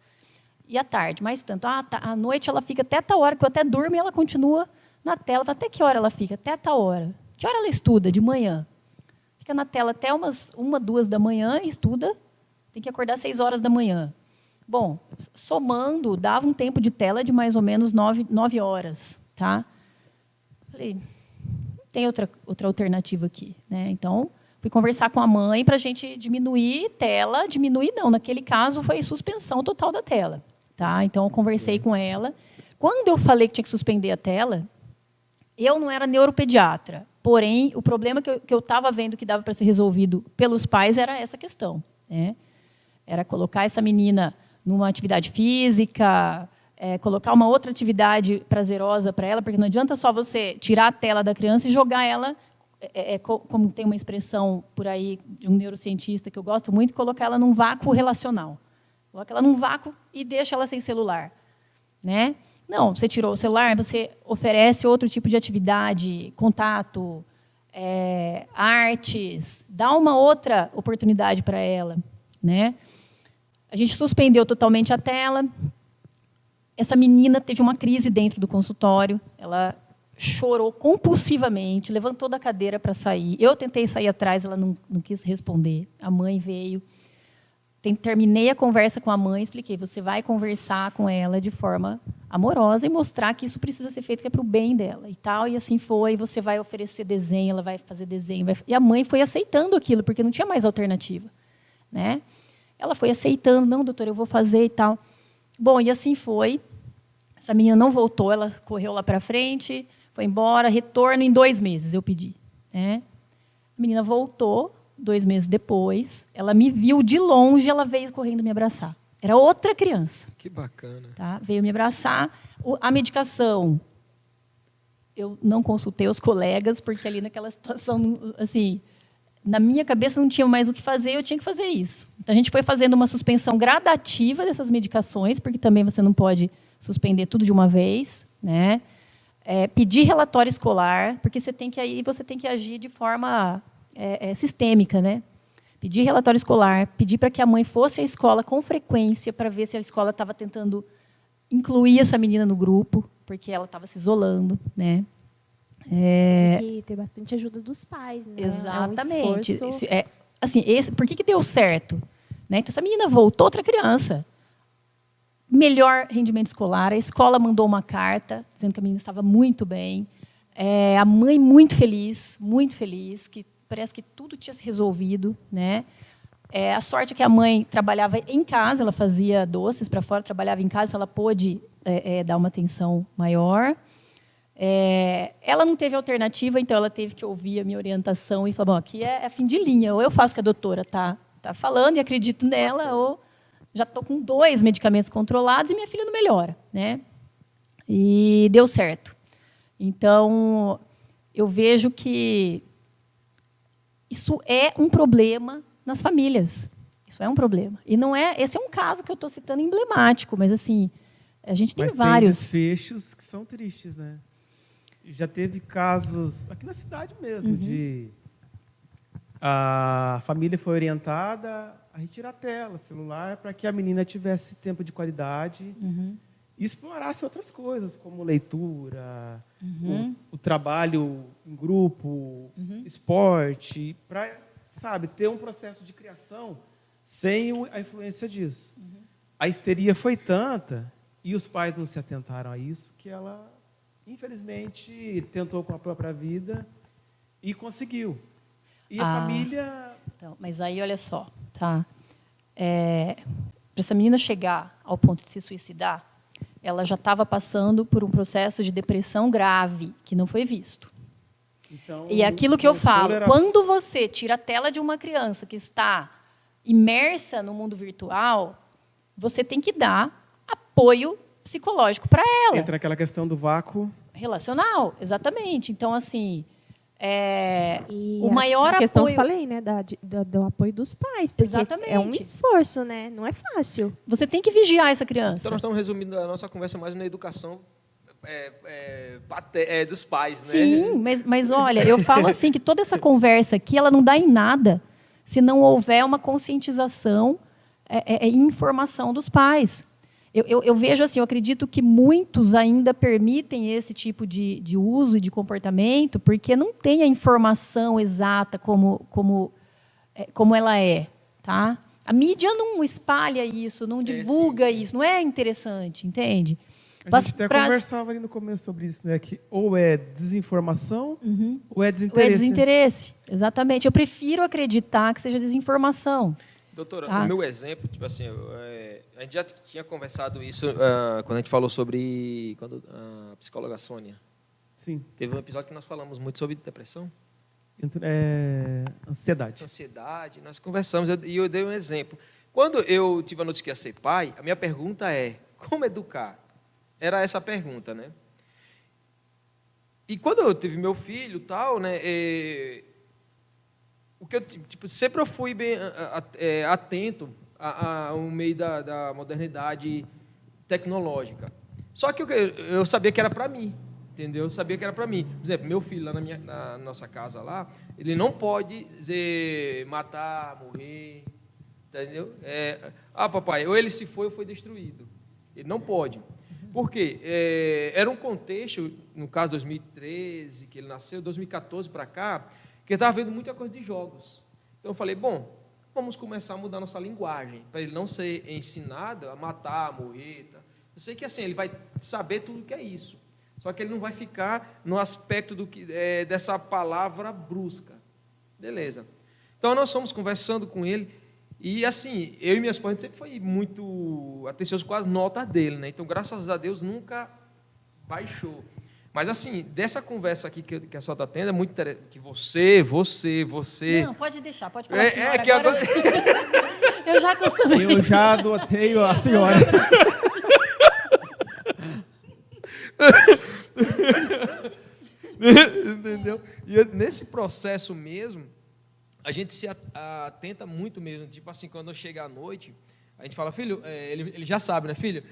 E à tarde, mais tanto. À noite, ela fica até tal hora, que eu até durmo e ela continua na tela. Até que hora ela fica? Até tal hora. Que hora ela estuda? De manhã. Fica na tela até 1, 2 da manhã e estuda. Tem que acordar às 6 horas da manhã. Bom, somando, dava um tempo de tela de mais ou menos 9 horas. Tá? Falei, não tem outra alternativa aqui. Né? Então, fui conversar com a mãe para a gente diminuir tela. Diminuir não, naquele caso foi suspensão total da tela. Tá? Então, eu conversei com ela. Quando eu falei que tinha que suspender a tela, eu não era neuropediatra. Porém, o problema que eu estava vendo que dava para ser resolvido pelos pais era essa questão. Né? Era colocar essa menina numa atividade física, colocar uma outra atividade prazerosa para ela, porque não adianta só você tirar a tela da criança e jogar ela, como tem uma expressão por aí de um neurocientista que eu gosto muito, colocar ela num vácuo relacional. Coloca ela num vácuo e deixa ela sem celular. Né? Não, você tirou o celular, você oferece outro tipo de atividade, contato, artes, dá uma outra oportunidade para ela. Né? A gente suspendeu totalmente a tela. Essa menina teve uma crise dentro do consultório. Ela chorou compulsivamente, levantou da cadeira para sair. Eu tentei sair atrás, ela não quis responder. A mãe veio. Terminei a conversa com a mãe, expliquei, você vai conversar com ela de forma amorosa e mostrar que isso precisa ser feito, que é para o bem dela. E tal, e assim foi, você vai oferecer desenho, ela vai fazer desenho. E a mãe foi aceitando aquilo, porque não tinha mais alternativa. Né? Ela foi aceitando, não, doutora, eu vou fazer e tal. Bom, e assim foi. Essa menina não voltou, ela correu lá para frente, foi embora, retorno em 2 meses, eu pedi. Né? A menina voltou, 2 meses depois, ela me viu de longe, ela veio correndo me abraçar. Era outra criança. Que bacana. Tá? Veio me abraçar. A medicação, eu não consultei os colegas, porque ali naquela situação, assim, na minha cabeça não tinha mais o que fazer, eu tinha que fazer isso. Então, a gente foi fazendo uma suspensão gradativa dessas medicações, porque também você não pode suspender tudo de uma vez. Né? Pedir relatório escolar, porque você tem que agir de forma sistêmica. Né? Pedir relatório escolar, pedir para que a mãe fosse à escola com frequência, para ver se a escola estava tentando incluir essa menina no grupo, porque ela estava se isolando. Né? Tem que ter bastante ajuda dos pais, né? Exatamente. É um esforço. Assim, por que deu certo? Né? Então, essa menina voltou, outra criança. Melhor rendimento escolar. A escola mandou uma carta dizendo que a menina estava muito bem. A mãe muito feliz, que parece que tudo tinha se resolvido, né? A sorte é que a mãe trabalhava em casa, ela fazia doces para fora, trabalhava em casa, ela pôde dar uma atenção maior. Ela não teve alternativa, então ela teve que ouvir a minha orientação e falar, bom, aqui é fim de linha, ou eu faço o que a doutora está falando e acredito nela, ou já estou com 2 medicamentos controlados e minha filha não melhora, né? E deu certo. Então, eu vejo que isso é um problema nas famílias. Isso é um problema. E não é. Esse é um caso que eu estou citando emblemático, mas assim, a gente tem vários. Tem desfechos que são tristes, né? Já teve casos aqui na cidade mesmo de a família foi orientada a retirar a tela, celular, para que a menina tivesse tempo de qualidade e explorasse outras coisas, como leitura, o trabalho em grupo, esporte, para, sabe, ter um processo de criação sem a influência disso. A histeria foi tanta e os pais não se atentaram a isso que ela, infelizmente, tentou com a própria vida e conseguiu. E a família... Então, mas aí, olha só, tá? Para essa menina chegar ao ponto de se suicidar, ela já estava passando por um processo de depressão grave, que não foi visto. Então, e é aquilo que eu falo, quando você tira a tela de uma criança que está imersa no mundo virtual, você tem que dar apoio psicológico para ela. Entra aquela questão do vácuo. Relacional, exatamente. Então, assim, E o maior a questão apoio... que eu falei, né, do apoio dos pais, porque Exatamente. é um esforço, né? Não é fácil. Você tem que vigiar essa criança. Então, nós estamos resumindo a nossa conversa mais na educação dos pais, né? Sim, mas olha, eu falo assim, que toda essa conversa aqui, ela não dá em nada se não houver uma conscientização e informação dos pais. Eu vejo assim, eu acredito que muitos ainda permitem esse tipo de uso e de comportamento porque não tem a informação exata como ela é, tá? A mídia não espalha isso, não divulga isso, não é interessante, entende? A gente até conversava ali no começo sobre isso, né? Que ou é desinformação ou é desinteresse. Ou é desinteresse, exatamente. Eu prefiro acreditar que seja desinformação. Doutora, Tá. o meu exemplo, tipo assim, a gente já tinha conversado isso quando a gente falou sobre a psicóloga Sônia. Sim. Teve um episódio que nós falamos muito sobre depressão. Ansiedade. Ansiedade, nós conversamos e eu dei um exemplo. Quando eu tive a notícia que ia ser pai, a minha pergunta é, como educar? Era essa a pergunta, né? E quando eu tive meu filho, tal, né? O que sempre eu fui bem atento ao meio da modernidade tecnológica. Só que eu sabia que era para mim, entendeu? Eu sabia que era para mim. Por exemplo, meu filho lá na nossa casa lá, ele não pode dizer matar, morrer, entendeu? Papai, ou ele se foi ou foi destruído. Ele não pode. Por quê? Era um contexto, no caso 2013, que ele nasceu, 2014 para cá, que ele estava vendo muita coisa de jogos. Então eu falei, bom, vamos começar a mudar nossa linguagem, para ele não ser ensinado a matar, a morrer. Tá? Eu sei que assim, ele vai saber tudo o que é isso, só que ele não vai ficar no aspecto dessa palavra brusca. Beleza. Então nós fomos conversando com ele, e assim, eu e minha esposa, a gente sempre foi muito atencioso com as notas dele, né? Então, graças a Deus, nunca baixou. Mas assim, dessa conversa aqui que a senhora está tendo, é muito interessante, que você... Não, pode deixar, pode falar senhora. Que agora... Eu já acostumei. Eu já adotei a senhora. Entendeu? E nesse processo mesmo, a gente se atenta muito mesmo. Tipo assim, quando eu chego à noite, a gente fala, filho, ele já sabe, né, filho?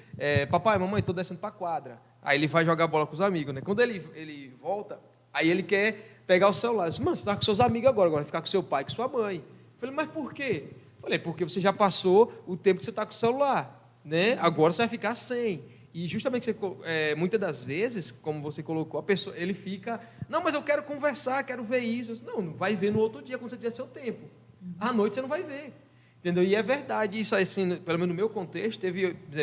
Papai, mamãe, estou descendo para a quadra. Aí ele vai jogar bola com os amigos, né? Quando ele volta, aí ele quer pegar o celular. Eu disse, mano, você está com seus amigos agora vai ficar com seu pai, com sua mãe. Eu falei, mas por quê? Eu falei, porque você já passou o tempo que você está com o celular, né? Agora você vai ficar sem. E justamente, muitas das vezes, como você colocou, a pessoa, ele fica, não, mas eu quero conversar, quero ver isso. Eu disse, não vai ver no outro dia, quando você tiver seu tempo. À noite você não vai ver. Entendeu? E é verdade, isso assim, pelo menos no meu contexto,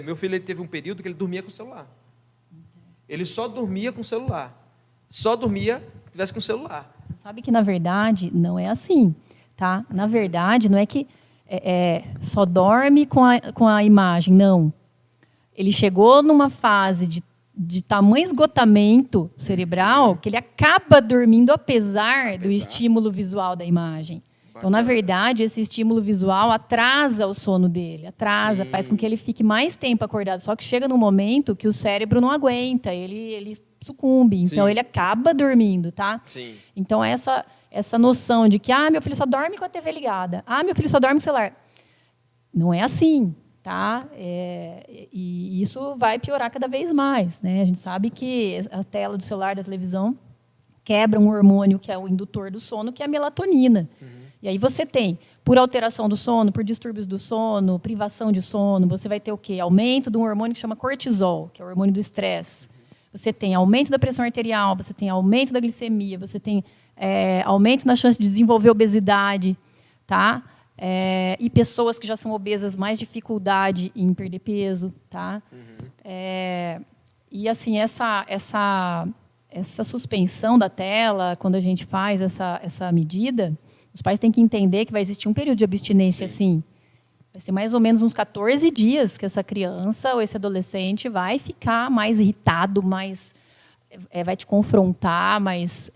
meu filho teve um período que ele dormia com o celular. Ele só dormia com o celular. Só dormia se tivesse com o celular. sabe que, na verdade, não é assim. Tá? Na verdade, não é que só dorme com a imagem, não. Ele chegou numa fase de tamanho esgotamento cerebral que ele acaba dormindo apesar do estímulo visual da imagem. Então, na verdade, esse estímulo visual atrasa o sono dele, atrasa, faz com que ele fique mais tempo acordado. Só que chega num momento que o cérebro não aguenta, ele sucumbe. Então, ele acaba dormindo, tá? Sim. Então, essa noção de que meu filho só dorme com a TV ligada, meu filho só dorme com o celular. Não é assim, tá? E isso vai piorar cada vez mais, né? A gente sabe que a tela do celular, da televisão, quebra um hormônio que é o indutor do sono, que é a melatonina. E aí você tem, por alteração do sono, por distúrbios do sono, privação de sono, você vai ter o quê? Aumento de um hormônio que chama cortisol, que é o hormônio do estresse. Você tem aumento da pressão arterial, você tem aumento da glicemia, você tem aumento na chance de desenvolver obesidade, tá? E pessoas que já são obesas, mais dificuldade em perder peso, tá? E assim, essa suspensão da tela, quando a gente faz essa medida, os pais têm que entender que vai existir um período de abstinência, sim. Vai ser mais ou menos uns 14 dias que essa criança ou esse adolescente vai ficar mais irritado, vai te confrontar, mas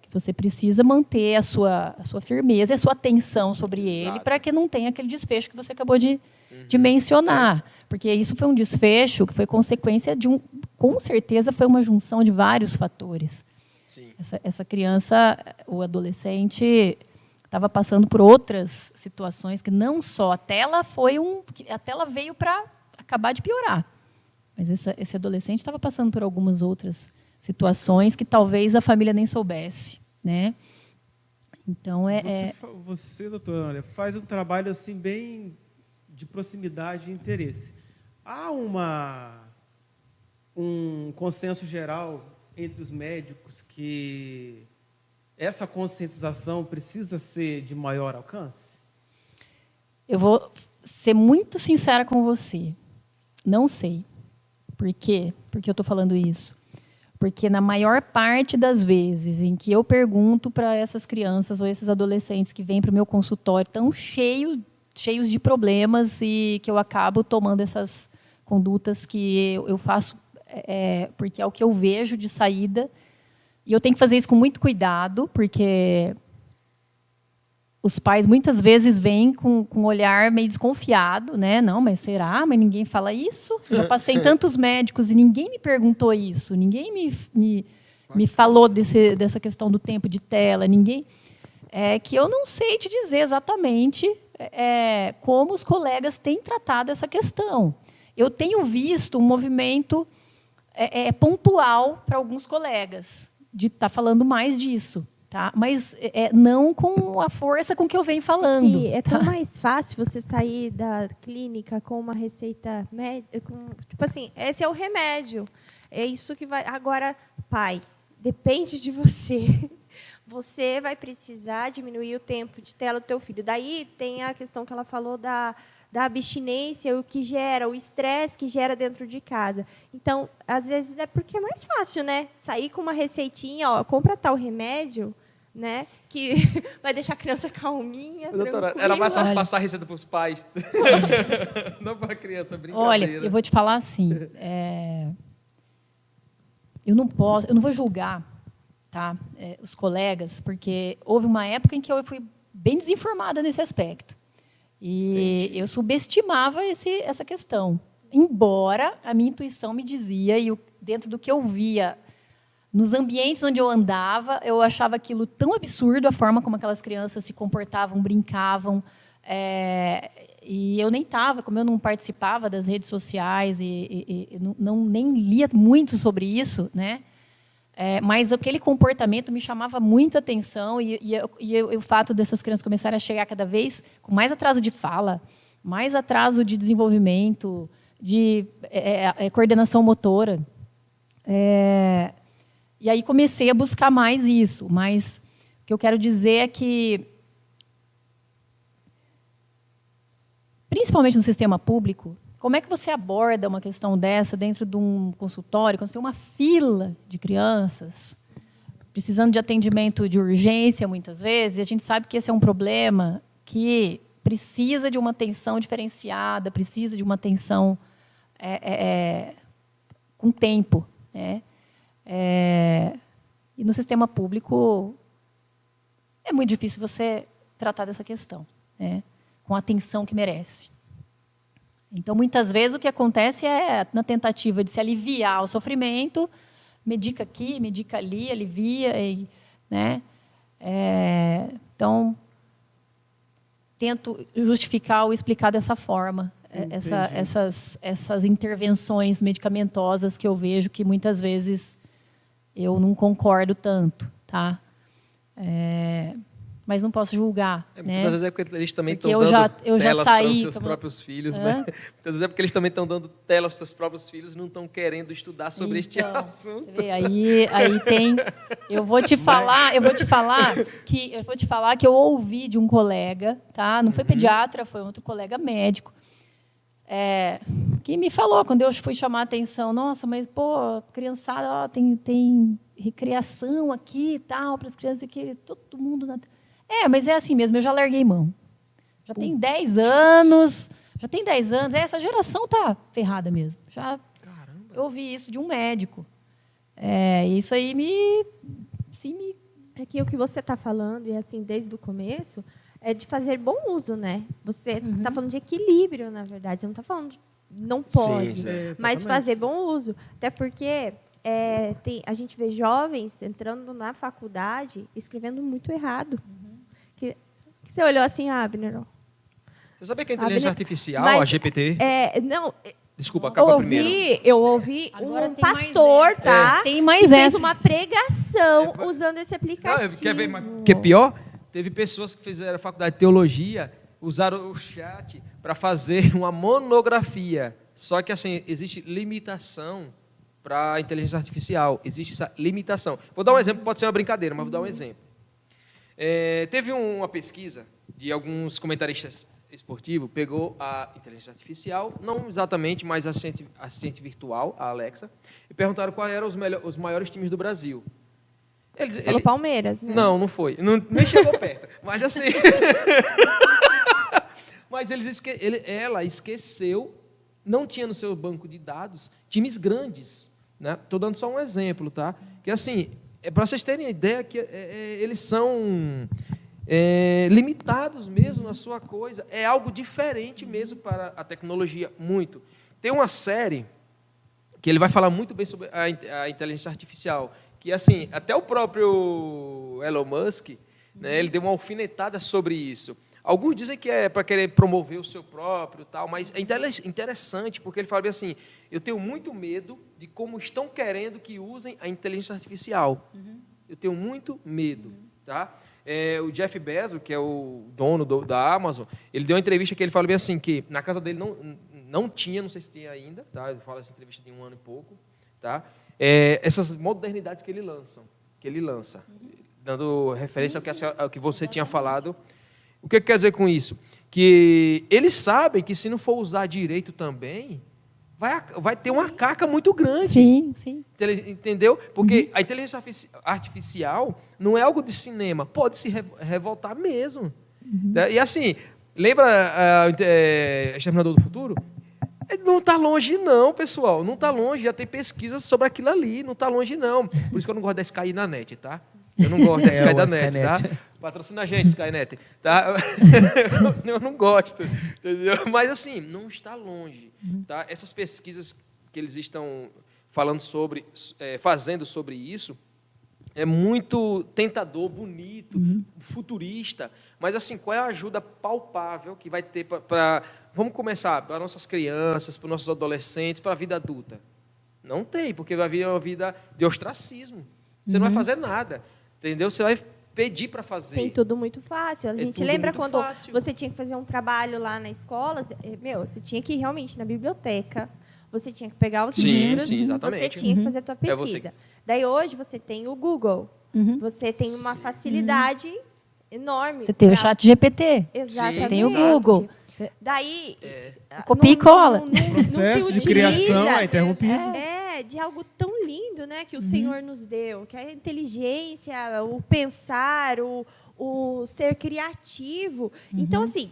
que você precisa manter a sua firmeza e a sua atenção sobre ele para que não tenha aquele desfecho que você acabou de mencionar. Porque isso foi um desfecho que foi consequência com certeza foi uma junção de vários fatores. Sim. Essa criança, o adolescente, estava passando por outras situações que não só a tela veio para acabar de piorar. Mas esse adolescente estava passando por algumas outras situações que talvez a família nem soubesse, né? Então Você, doutora, faz um trabalho assim bem de proximidade e interesse. Há um consenso geral entre os médicos que essa conscientização precisa ser de maior alcance? Eu vou ser muito sincera com você. Não sei. Por quê? Porque eu estou falando isso. Porque na maior parte das vezes em que eu pergunto para essas crianças ou esses adolescentes que vêm para o meu consultório tão cheios de problemas e que eu acabo tomando essas condutas que eu faço porque é o que eu vejo de saída. E eu tenho que fazer isso com muito cuidado, porque os pais muitas vezes vêm com um olhar meio desconfiado, né? Não, mas será? Mas ninguém fala isso? Eu já passei em tantos médicos e ninguém me perguntou isso, ninguém me falou dessa questão do tempo de tela, ninguém. Que eu não sei te dizer exatamente como os colegas têm tratado essa questão. Eu tenho visto um movimento pontual para alguns colegas, de estar falando mais disso, tá? Mas não com a força com que eu venho falando. É tão mais fácil você sair da clínica com uma receita médica, tipo assim, esse é o remédio, é isso que vai. Agora, pai, depende de você. Você vai precisar diminuir o tempo de tela do teu filho. Daí tem a questão que ela falou da abstinência, o que gera, o estresse que gera dentro de casa. Então, às vezes é porque é mais fácil, né? Sair com uma receitinha, compra tal remédio, né? Que vai deixar a criança calminha, doutora, tranquila. era mais fácil passar a receita para os pais. Não para a criança, brincadeira. Olha, eu vou te falar assim, eu não vou julgar, tá? Os colegas, porque houve uma época em que eu fui bem desinformada nesse aspecto. E eu subestimava essa questão. Embora a minha intuição me dizia, e dentro do que eu via, nos ambientes onde eu andava, eu achava aquilo tão absurdo, a forma como aquelas crianças se comportavam, brincavam. E eu nem estava, como eu não participava das redes sociais e nem lia muito sobre isso, né? Mas aquele comportamento me chamava muita atenção e o fato dessas crianças começarem a chegar cada vez com mais atraso de fala, mais atraso de desenvolvimento, de coordenação motora. E aí comecei a buscar mais isso. Mas o que eu quero dizer é que, principalmente no sistema público, como é que você aborda uma questão dessa dentro de um consultório, quando tem uma fila de crianças? precisando de atendimento de urgência, muitas vezes, e a gente sabe que esse é um problema que precisa de uma atenção diferenciada, precisa de uma atenção com tempo, né? E no sistema público é muito difícil você tratar dessa questão, né, com a atenção que merece. Então, muitas vezes, o que acontece é, na tentativa de se aliviar o sofrimento, medica aqui, medica ali, alivia, né? Então, tento justificar ou explicar dessa forma essas intervenções medicamentosas que eu vejo que, muitas vezes, eu não concordo tanto, tá? Mas não posso julgar. Muitas né? vezes é porque eles também Porque estão dando eu já telas para os saí, seus próprios filhos, né? Muitas vezes é porque eles também estão dando telas para os seus próprios filhos e não estão querendo estudar sobre este Então, assunto. você vê, aí tem. Eu vou te falar que eu ouvi de um colega, tá? Não foi pediatra, foi outro colega médico, que me falou quando eu fui chamar a atenção, nossa, mas pô, criançada, ó, tem recreação aqui e tal para as crianças que todo mundo mas é assim mesmo, eu já larguei mão. Já tem 10 anos, essa geração tá ferrada mesmo. Eu ouvi isso de um médico. Isso aí É que o que você está falando, e assim, desde o começo, é de fazer bom uso, né? Você está falando de equilíbrio, na verdade. Você não está falando de não pode, Sim, mas fazer bom uso. Até porque a gente vê jovens entrando na faculdade escrevendo muito errado. Que você olhou assim, Abner? Ó. Você sabia que a inteligência artificial, mas, a GPT... Não... Desculpa, acaba primeiro. Eu ouvi Agora um tem mais pastor, essa. tá? Tem mais que fez essa. uma pregação usando esse aplicativo. Quer ver o que é pior? Teve pessoas que fizeram a faculdade de teologia, usaram o chat para fazer uma monografia. Só que, assim, existe limitação para a inteligência artificial. Existe essa limitação. Vou dar um exemplo, pode ser uma brincadeira, mas vou dar um exemplo. Teve uma pesquisa de alguns comentaristas esportivos, pegou a inteligência artificial, não exatamente, mas a assistente virtual, a Alexa, e perguntaram quais eram os maiores times do Brasil. Falou Palmeiras, né? Não foi. Nem chegou perto. Mas assim... mas ela esqueceu, não tinha no seu banco de dados, times grandes. Estou dando só um exemplo, tá? Que assim, para vocês terem a ideia que eles são limitados mesmo na sua coisa. É algo diferente mesmo para a tecnologia, muito. Tem uma série que ele vai falar muito bem sobre a inteligência artificial, que assim, até o próprio Elon Musk, né, ele deu uma alfinetada sobre isso. Alguns dizem que é para querer promover o seu próprio, tal, mas é interessante, porque ele fala bem assim, eu tenho muito medo de como estão querendo que usem a inteligência artificial. Eu tenho muito medo. Tá? O Jeff Bezos, que é o dono da Amazon, ele deu uma entrevista que ele falou bem assim, que na casa dele não tinha, não sei se tem ainda, tá? Ele fala essa entrevista de 1 ano e pouco, tá? Essas modernidades que ele lança, dando referência ao que você tinha falado. O que quer dizer com isso? Que eles sabem que se não for usar direito também, vai ter uma caca muito grande. Sim, sim. Entendeu? Porque a inteligência artificial não é algo de cinema, pode se revoltar mesmo. E assim, lembra Exterminador do Futuro? Não está longe não, pessoal. Não está longe, já tem pesquisas sobre aquilo ali, não está longe não. Por isso que eu não gosto da Sky na net, tá? Eu não gosto da Sky da net, tá? Patrocina a gente, Skynet, tá? Eu não gosto, entendeu? Mas assim, não está longe, tá? Essas pesquisas que eles estão fazendo sobre isso, é muito tentador, bonito, futurista, mas assim, qual é a ajuda palpável que vai ter para vamos começar, para nossas crianças, para nossos adolescentes, para a vida adulta? Não tem, porque vai vir uma vida de ostracismo. Você não vai fazer nada, entendeu? Você vai pedir para fazer. Tem tudo muito fácil. A gente lembra quando fácil. Você tinha que fazer um trabalho lá na escola, você tinha que ir realmente na biblioteca, você tinha que pegar os livros, você tinha que fazer a tua pesquisa. Daí hoje você tem o Google, você tem uma facilidade enorme. Você tem o chat GPT. Exatamente. Você tem o Google. Daí, copia e cola. Não se processo de utiliza, criação é interrompido. de algo tão lindo, né, que o Senhor nos deu, que é a inteligência, o pensar, o ser criativo. Então, assim,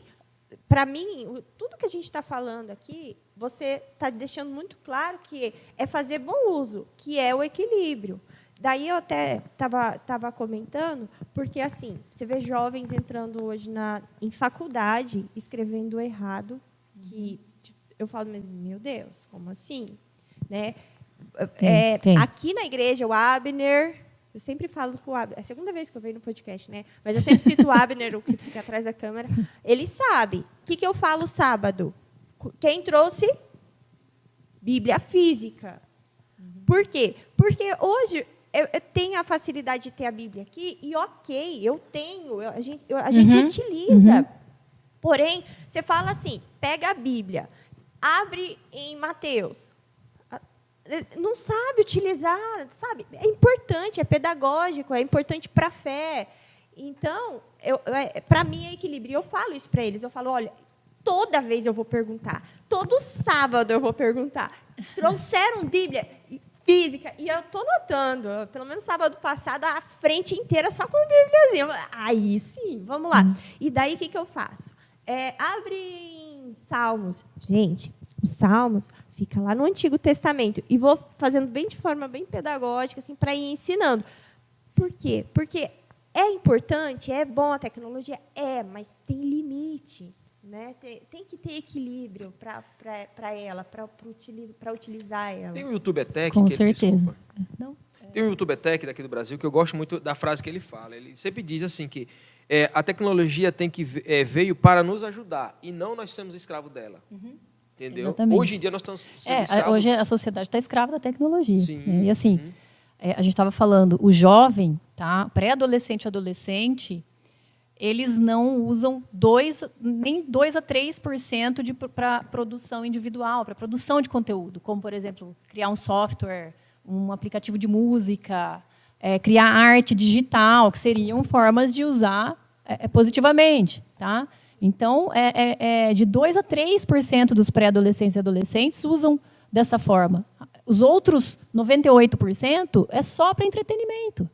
para mim, tudo que a gente está falando aqui, você está deixando muito claro que é fazer bom uso, que é o equilíbrio. Daí eu até estava comentando, porque assim, você vê jovens entrando hoje em faculdade, escrevendo errado, que eu falo mesmo, meu Deus, como assim? Né? Tem. Aqui na igreja, o Abner, eu sempre falo com o Abner, é a segunda vez que eu venho no podcast, né? Mas eu sempre cito o Abner, o que fica atrás da câmera. Ele sabe. O que eu falo sábado? Quem trouxe? Bíblia física. Por quê? Porque hoje eu tenho a facilidade de ter a Bíblia aqui, e ok, eu tenho, a gente utiliza. Porém, você fala assim, pega a Bíblia, abre em Mateus. Não sabe utilizar, sabe? É importante, é pedagógico, é importante para a fé. Então, para mim é equilíbrio. Eu falo isso para eles. Eu falo, olha, toda vez eu vou perguntar. Todo sábado eu vou perguntar. Trouxeram Bíblia física? E eu estou notando. Pelo menos sábado passado, a frente inteira só com Bíbliazinha. Aí sim, vamos lá. E daí, o que eu faço? Abre em Salmos. Gente, os Salmos fica lá no Antigo Testamento. E vou fazendo de forma bem pedagógica, assim, para ir ensinando. Por quê? Porque é importante, é bom a tecnologia? Mas tem limite. Né? Tem que ter equilíbrio para ela, para utilizar ela. Tem um YouTuber Tech, Com certeza. Tem um YouTuber Tech daqui do Brasil que eu gosto muito da frase que ele fala. Ele sempre diz assim que a tecnologia veio para nos ajudar e não nós somos escravos dela. Entendeu? Exatamente. Hoje em dia nós estamos sendo escravos. Hoje a sociedade está escrava da tecnologia. Sim. Né? E assim, a gente estava falando, o jovem, tá? Pré-adolescente e adolescente, eles não usam nem 2 a 3% para produção individual, para produção de conteúdo, como, por exemplo, criar um software, um aplicativo de música, criar arte digital, que seriam formas de usar positivamente. Tá? Então, de 2 a 3% dos pré-adolescentes e adolescentes usam dessa forma. Os outros 98% é só para entretenimento.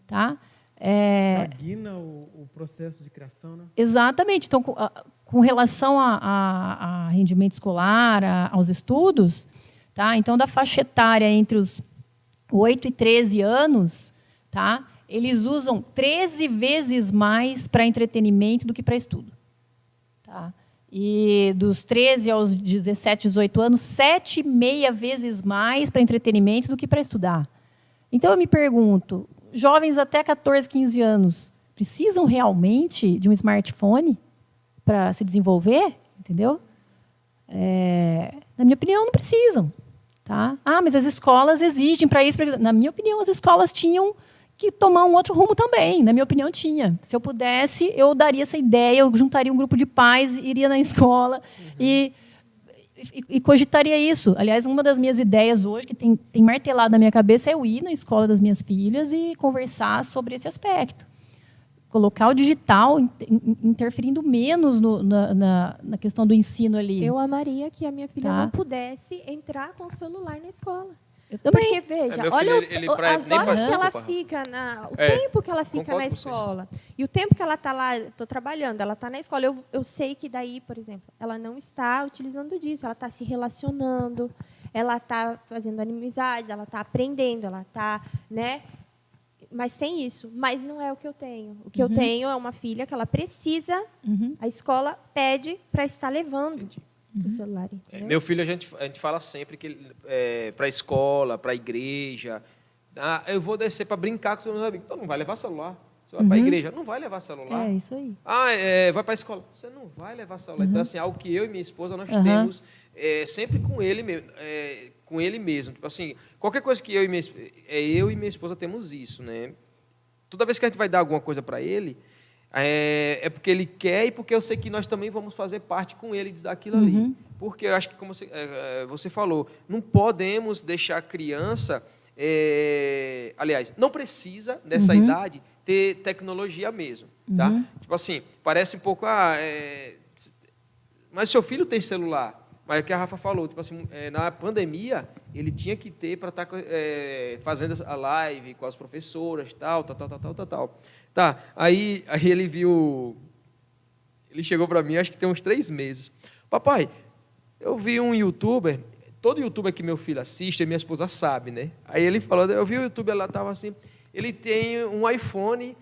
Tá? Estagna o processo de criação, né? Exatamente. Então, com relação a rendimento escolar, aos estudos, tá? Então, da faixa etária entre os 8 e 13 anos, tá? Eles usam 13 vezes mais para entretenimento do que para estudo. Tá? E dos 13 aos 17, 18 anos, 7,5 vezes mais para entretenimento do que para estudar. Então, eu me pergunto, jovens até 14, 15 anos precisam realmente de um smartphone para se desenvolver? Entendeu? Na minha opinião, não precisam. Tá? Mas as escolas exigem para isso. Na minha opinião, as escolas tinham que tomar um outro rumo também. Na minha opinião, tinha. Se eu pudesse, eu daria essa ideia, eu juntaria um grupo de pais, iria na escola e cogitaria isso. Aliás, uma das minhas ideias hoje, que tem martelado na minha cabeça, é eu ir na escola das minhas filhas e conversar sobre esse aspecto. Colocar o digital interferindo menos na questão do ensino ali. Eu amaria que a minha filha Tá. não pudesse entrar com o celular na escola. Eu também. Porque, veja, meu olha filho, as nem horas pra- que ela desculpa. fica, o tempo que ela fica concordo na com você. escola. E o tempo que ela está lá, estou trabalhando, ela está na escola. Eu sei que daí, por exemplo, ela não está utilizando disso, ela está se relacionando, ela está fazendo amizades, ela está aprendendo, ela está, né? Mas sem isso. Mas não é o que eu tenho. O que eu tenho é uma filha que ela precisa, a escola pede para estar levando o celular. Entendeu? Meu filho, a gente fala sempre que para a escola, para a igreja, eu vou descer para brincar com os meus amigos. Então, não vai levar celular. Você vai para a igreja, não vai levar celular. É isso aí. Vai para a escola, você não vai levar celular. Então, assim, algo que eu e minha esposa, nós temos sempre com ele mesmo. Tipo assim, qualquer coisa que eu e minha esposa temos isso, né? Toda vez que a gente vai dar alguma coisa para ele, é porque ele quer e porque eu sei que nós também vamos fazer parte com ele daquilo ali. Porque eu acho que, como você falou, não podemos deixar a criança... aliás, não precisa, nessa idade, ter tecnologia mesmo. Tá? Tipo assim, parece um pouco... mas seu filho tem celular. Mas é o que a Rafa falou, tipo assim, na pandemia, ele tinha que ter para estar fazendo a live com as professoras, tal. Tá, aí ele viu... Ele chegou para mim, acho que tem uns 3 meses. Papai, eu vi um youtuber, todo youtuber que meu filho assiste, e minha esposa sabe, né? Aí ele falou, eu vi o youtuber lá, estava assim, ele tem um iPhone,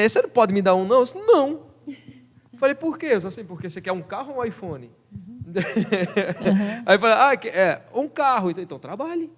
você não pode me dar um não? Eu disse, não. Eu falei, por quê? Eu disse assim, porque você quer um carro ou um iPhone? Aí eu falei, um carro, então trabalhe.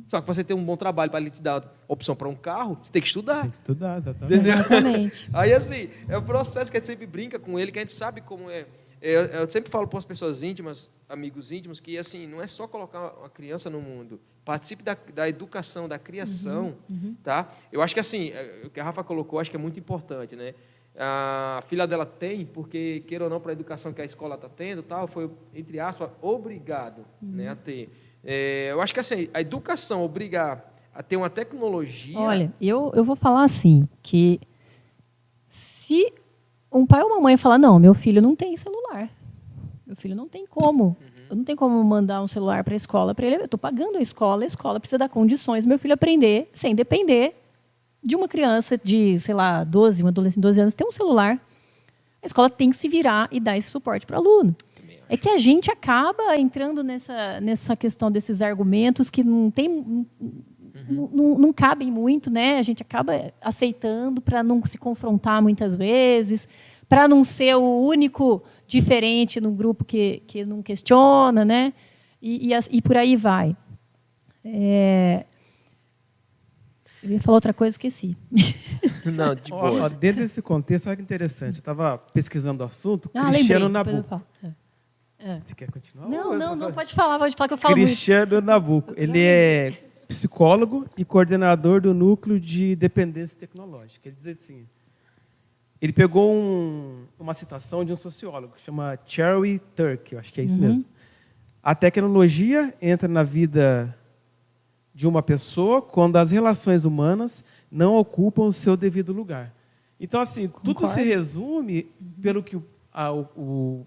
Só que para você ter um bom trabalho, para ele te dar opção para um carro, você tem que estudar. Tem que estudar, exatamente. Exatamente. Aí, assim, é um processo que a gente sempre brinca com ele, que a gente sabe como é. Eu sempre falo para as pessoas íntimas, amigos íntimos, que assim, não é só colocar uma criança no mundo. Participe da educação, da criação. Tá? Eu acho que, assim, o que a Rafa colocou, acho que é muito importante, né? A filha dela tem, porque, queira ou não, para a educação que a escola está tendo, tal, foi, entre aspas, obrigado, né, a ter. Eu acho que assim, a educação obrigar a ter uma tecnologia... Olha, eu vou falar assim, que se um pai ou uma mãe falar, não, meu filho não tem celular, meu filho não tem como, eu não tenho como mandar um celular para a escola para ele, eu estou pagando a escola precisa dar condições meu filho aprender sem depender de uma criança de, sei lá, um adolescente de 12 anos ter um celular. A escola tem que se virar e dar esse suporte para o aluno. É que a gente acaba entrando nessa questão desses argumentos que não cabem muito, né? A gente acaba aceitando para não se confrontar muitas vezes, para não ser o único diferente no grupo que não questiona, né? E por aí vai. Eu ia falar outra coisa, esqueci. Não, de boa. Dentro desse contexto, olha que interessante. Eu estava pesquisando o assunto, Lembrei, Cristiano depois eu Nabuco. falo. Você quer continuar? Não, pode falar que eu falo Cristiano Nabuco. Ele é psicólogo e coordenador do Núcleo de Dependência Tecnológica. Ele diz assim, ele pegou uma citação de um sociólogo, que chama Charlie Turk, eu acho que é isso mesmo. A tecnologia entra na vida de uma pessoa quando as relações humanas não ocupam o seu devido lugar. Então, assim, tudo se resume pelo que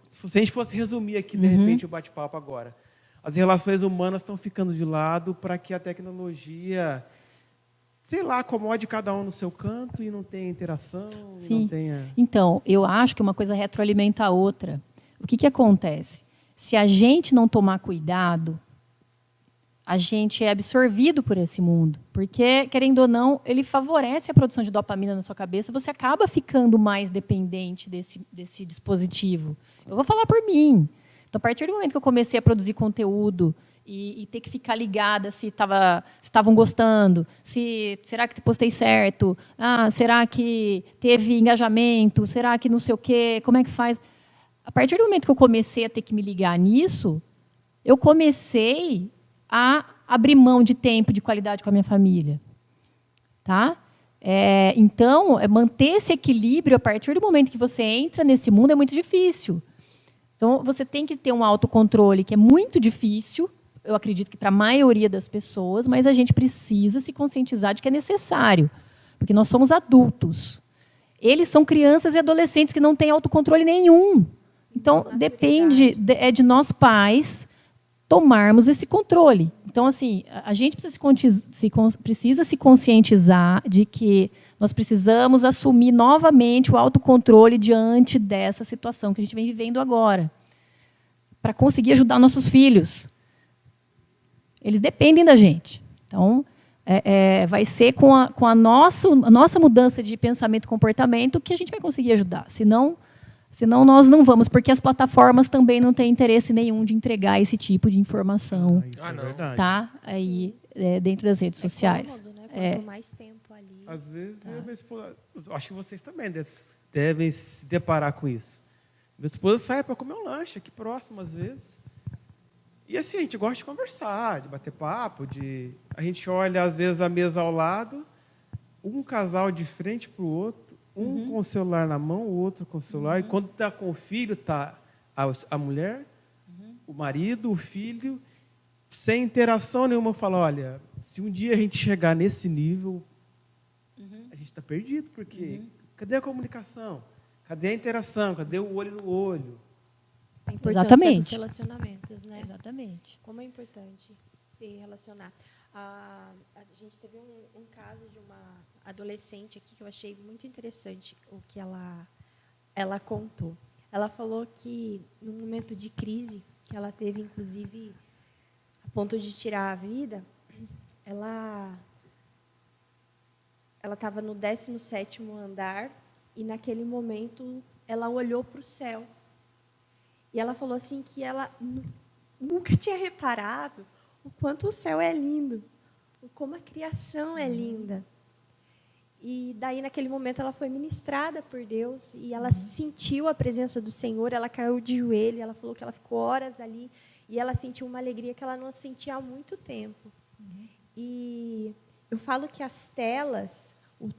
se a gente fosse resumir aqui, de repente, o bate-papo agora. As relações humanas estão ficando de lado para que a tecnologia, sei lá, acomode cada um no seu canto e não tenha interação. Sim. Não tenha... Então, eu acho que uma coisa retroalimenta a outra. O que acontece? Se a gente não tomar cuidado, a gente é absorvido por esse mundo. Porque, querendo ou não, ele favorece a produção de dopamina na sua cabeça, você acaba ficando mais dependente desse dispositivo. Eu vou falar por mim. Então, a partir do momento que eu comecei a produzir conteúdo e ter que ficar ligada se estavam gostando, será que postei certo? Será que teve engajamento? Será que não sei o quê? Como é que faz? A partir do momento que eu comecei a ter que me ligar nisso, eu comecei a abrir mão de tempo de qualidade com a minha família. Tá? Então, manter esse equilíbrio a partir do momento que você entra nesse mundo é muito difícil. Então, você tem que ter um autocontrole que é muito difícil, eu acredito que para a maioria das pessoas, mas a gente precisa se conscientizar de que é necessário, porque nós somos adultos. Eles são crianças e adolescentes que não têm autocontrole nenhum. Então, depende de nós pais tomarmos esse controle. Então, assim, a gente precisa se conscientizar de que nós precisamos assumir novamente o autocontrole diante dessa situação que a gente vem vivendo agora, para conseguir ajudar nossos filhos. Eles dependem da gente. Então, vai ser com a nossa mudança de pensamento e comportamento que a gente vai conseguir ajudar. Senão nós não vamos, porque as plataformas também não têm interesse nenhum de entregar esse tipo de informação. Isso é verdade. Tá? Aí, dentro das redes sociais. Cômodo, né? Quanto mais tempo ali. Às vezes, minha esposa, acho que vocês também devem se deparar com isso. Minha esposa sai para comer um lanche aqui próximo, às vezes. E assim, a gente gosta de conversar, de bater papo, a gente olha, às vezes, a mesa ao lado, um casal de frente para o outro, um com o celular na mão, o outro com o celular. E quando está com o filho, está a mulher, o marido, o filho, sem interação nenhuma. Fala, olha, se um dia a gente chegar nesse nível, a gente está perdido, porque cadê a comunicação? Cadê a interação? Cadê o olho no olho? A importância Exatamente. dos relacionamentos, né? Exatamente. Como é importante se relacionar. A gente teve um caso de uma adolescente aqui que eu achei muito interessante o que ela contou. Ela falou que, num momento de crise, que ela teve, inclusive, a ponto de tirar a vida, ela estava no 17º andar e, naquele momento, ela olhou para o céu. E ela falou assim que ela nunca tinha reparado o quanto o céu é lindo, como a criação é linda. E daí, naquele momento, ela foi ministrada por Deus e ela sentiu a presença do Senhor, ela caiu de joelho, ela falou que ela ficou horas ali e ela sentiu uma alegria que ela não sentia há muito tempo. E eu falo que as telas, o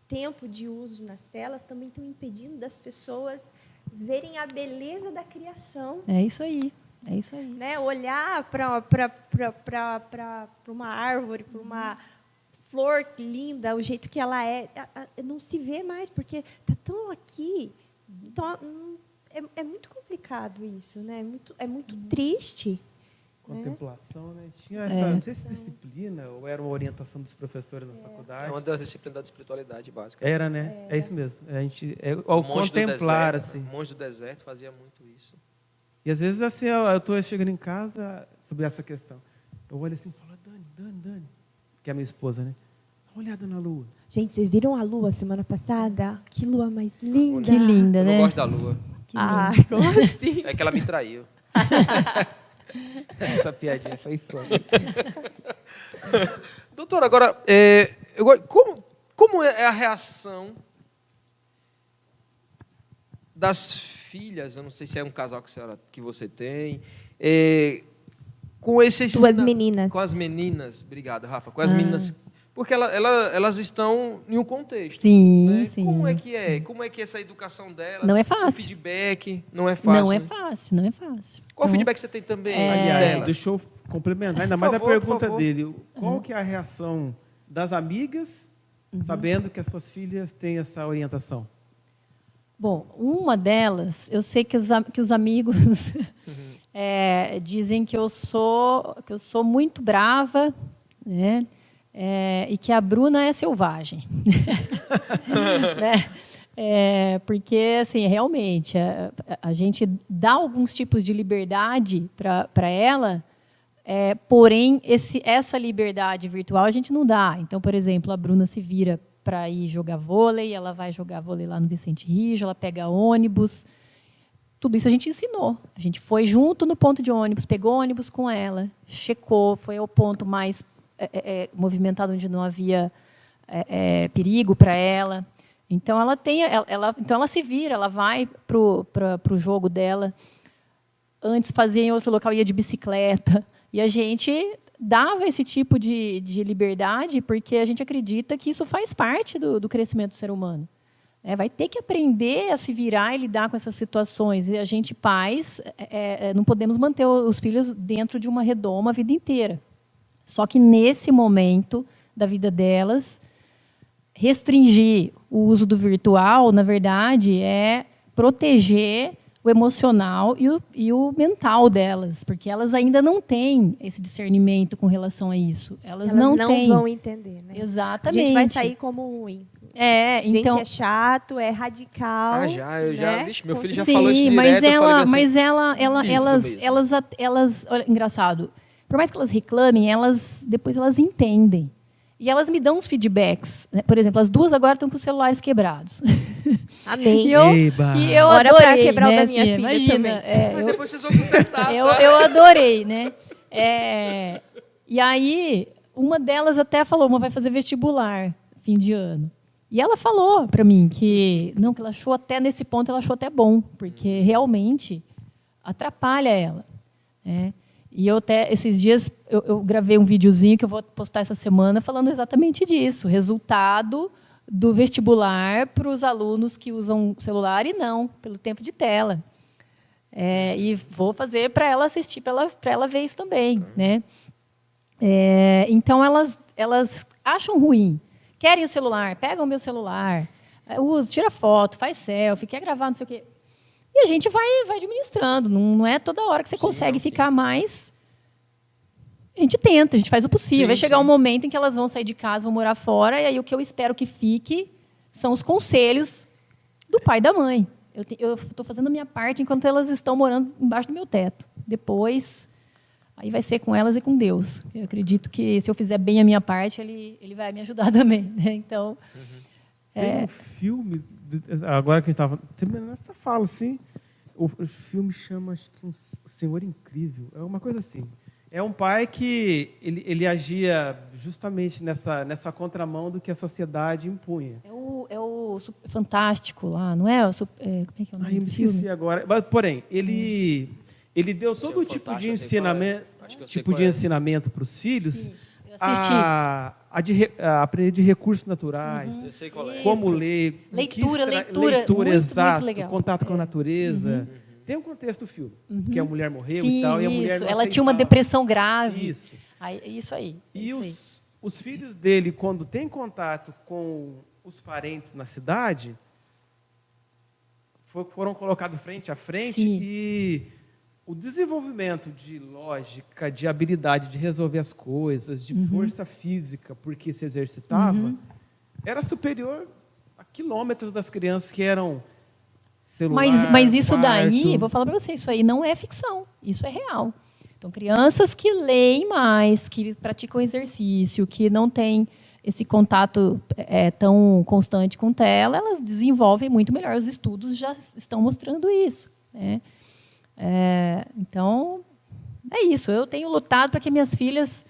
tempo de uso nas telas, também estão impedindo das pessoas verem a beleza da criação. É isso aí. É isso aí. Né? Olhar para uma árvore, para uma flor linda, o jeito que ela é, não se vê mais, porque está tão aqui. Então, é muito complicado isso, né? É muito triste. Contemplação, né? Tinha essa, não sei se disciplina ou era uma orientação dos professores na faculdade. É uma das disciplinas da espiritualidade básica. Era, né? É isso mesmo. A gente, O ao monge do contemplar, deserto, assim. O monge do deserto fazia muito isso. E às vezes, assim, eu estou chegando em casa sobre essa questão. Eu olho assim e falo, Dani, que é a minha esposa, né? Dá uma olhada na lua. Gente, vocês viram a lua semana passada? Que lua mais linda. Que linda, Eu né? não gosto da lua. Como assim? É que ela me traiu. Essa piadinha foi foda. Doutor, agora, como é a reação das filhas, eu não sei se é um casal que você tem, com esses... Duas meninas. Com as meninas, obrigado, Rafa, com as meninas, porque elas estão em um contexto. Sim, Né? sim. Como é que é? Como é que é essa educação delas? Não é O fácil. feedback, não é fácil. Não é né? fácil, não é fácil. Qual o Não. feedback que você tem também Aliás, delas? deixa eu complementar, ainda Por mais favor, a por pergunta favor. dele. Qual que é a reação das amigas, sabendo que as suas filhas têm essa orientação? Bom, uma delas, eu sei que os amigos dizem que eu sou muito brava, né? E que a Bruna é selvagem. Né? Porque, assim, realmente, a gente dá alguns tipos de liberdade para ela, porém, essa liberdade virtual a gente não dá. Então, por exemplo, a Bruna se vira para ir jogar vôlei, ela vai jogar vôlei lá no Vicente Rijo, ela pega ônibus. Tudo isso a gente ensinou. A gente foi junto no ponto de ônibus, pegou ônibus com ela, checou, foi ao ponto mais movimentado, onde não havia perigo para ela. Então, ela se vira, ela vai para o jogo dela. Antes fazia em outro local, ia de bicicleta. E a gente dava esse tipo de liberdade porque a gente acredita que isso faz parte do crescimento do ser humano. Vai ter que aprender a se virar e lidar com essas situações. E a gente, pais, não podemos manter os filhos dentro de uma redoma a vida inteira. Só que, nesse momento da vida delas, restringir o uso do virtual, na verdade, é proteger o emocional e o mental delas, porque elas ainda não têm esse discernimento com relação a isso. Elas não têm. Vão entender, né? Exatamente. A gente vai sair como ruim. Então, gente, é chato, é radical. Vixe, meu filho já sim, falou isso direto. Olha, engraçado. Por mais que elas reclamem, depois elas entendem. E elas me dão uns feedbacks. Né? Por exemplo, as duas agora estão com os celulares quebrados. Amém. E eu Bora adorei, pra quebrar né? o da minha filha imagina, também. Mas depois vocês vão consertar. Eu adorei, né? E aí, uma delas até falou, uma vai fazer vestibular, fim de ano. E ela falou para mim que ela achou até, nesse ponto, ela achou até bom, porque realmente atrapalha ela. Né? E esses dias, eu gravei um videozinho que eu vou postar essa semana falando exatamente disso. Resultado do vestibular para os alunos que usam celular e não, pelo tempo de tela. E vou fazer para ela assistir, para ela ver isso também. Né? Então, elas acham ruim. Querem o celular, pegam o meu celular, tira foto, faz selfie, quer gravar, não sei o quê. E a gente vai administrando. Não é toda hora que você consegue ficar mais. A gente tenta, a gente faz o possível. Vai chegar um momento em que elas vão sair de casa, vão morar fora, e aí o que eu espero que fique são os conselhos do pai e da mãe. Eu estou fazendo a minha parte enquanto elas estão morando embaixo do meu teto. Depois, aí vai ser com elas e com Deus. Eu acredito que, se eu fizer bem a minha parte, ele vai me ajudar também. Né? Então, Tem um filme, agora que a gente estava... Você fala assim, o filme chama, acho que, Senhor Incrível. É uma coisa assim. É um pai que ele agia justamente nessa contramão do que a sociedade impunha. É o Fantástico lá, não é? Como é que é o nome Eu me do filme? esqueci agora. Mas, porém, ele deu todo tipo de ensinamento para os filhos. Sim, eu assisti. A aprender de recursos naturais, Eu sei qual é. como ler, Leitura, muito exato, legal. Contato com a natureza. Tem um contexto do filme, que a mulher morreu Sim, e tal, e a mulher isso. não Ela tinha uma aceitava. depressão grave. Isso. Isso aí. E isso aí. os filhos dele, quando têm contato com os parentes na cidade, foram colocados frente a frente. Sim. E o desenvolvimento de lógica, de habilidade de resolver as coisas, de força física, porque se exercitava, era superior a quilômetros das crianças que eram celular, Mas isso quarto. daí, vou falar para você, isso aí não é ficção, isso é real. Então, crianças que leem mais, que praticam exercício, que não têm esse contato tão constante com tela, elas desenvolvem muito melhor. Os estudos já estão mostrando isso. Né? Então, é isso. Eu tenho lutado para que minhas filhas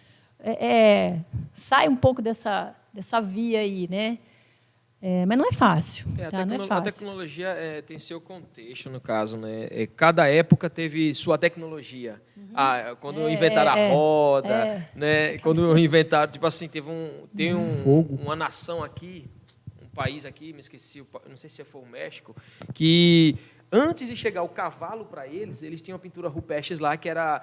saiam um pouco dessa via aí, né? Mas não é fácil. Não é fácil. A tecnologia tem seu contexto, no caso. Né? Cada época teve sua tecnologia. Quando inventaram a roda, né? Quando inventaram, tipo assim, tem uma nação aqui, um país aqui, me esqueci, não sei se foi o México, que antes de chegar o cavalo para eles tinham uma pintura rupestres lá que era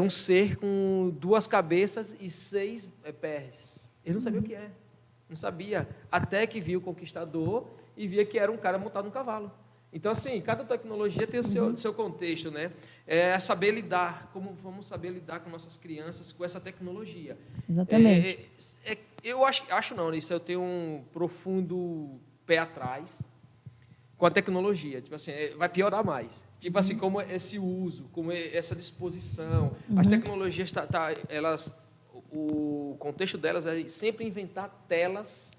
um ser com 2 cabeças e 6 pés. Eles não sabiam o que é. Não sabia, até que viu o conquistador e via que era um cara montado num cavalo. Então, assim, cada tecnologia tem o seu contexto, né? É saber lidar, como vamos saber lidar com nossas crianças com essa tecnologia. Exatamente. Eu acho não, isso eu tenho um profundo pé atrás com a tecnologia. Tipo assim, vai piorar mais. Tipo assim, como esse uso, como essa disposição. As tecnologias, o contexto delas é sempre inventar telas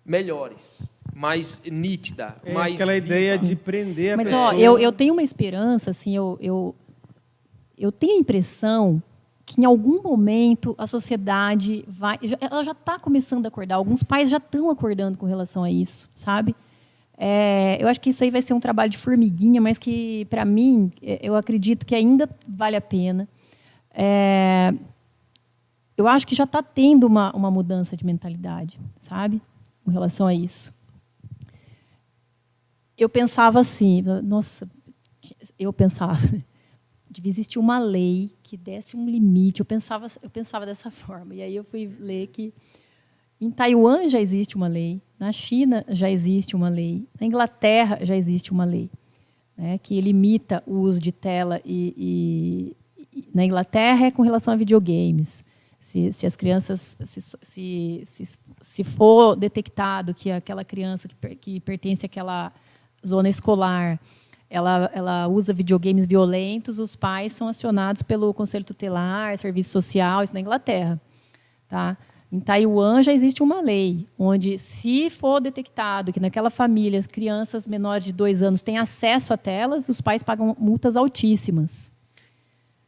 melhores, mais nítida, mais aquela viva. ideia de prender a Mas, pessoa. eu tenho uma esperança, assim, eu tenho a impressão que, em algum momento, a sociedade ela já está começando a acordar. Alguns pais já estão acordando com relação a isso, sabe? Eu acho que isso aí vai ser um trabalho de formiguinha, mas que, para mim, eu acredito que ainda vale a pena. Eu acho que já está tendo uma mudança de mentalidade, sabe? Com relação a isso. Eu pensava assim, devia existir uma lei que desse um limite. Eu pensava dessa forma. E aí eu fui ler que em Taiwan já existe uma lei, na China já existe uma lei, na Inglaterra já existe uma lei, né, que limita o uso de tela e na Inglaterra é com relação a videogames. Se as crianças, se for detectado que aquela criança que pertence àquela zona escolar, ela usa videogames violentos, os pais são acionados pelo Conselho Tutelar, Serviço Social, isso na Inglaterra. Tá? Em Taiwan já existe uma lei, onde, se for detectado que naquela família as crianças menores de 2 anos têm acesso a telas, os pais pagam multas altíssimas.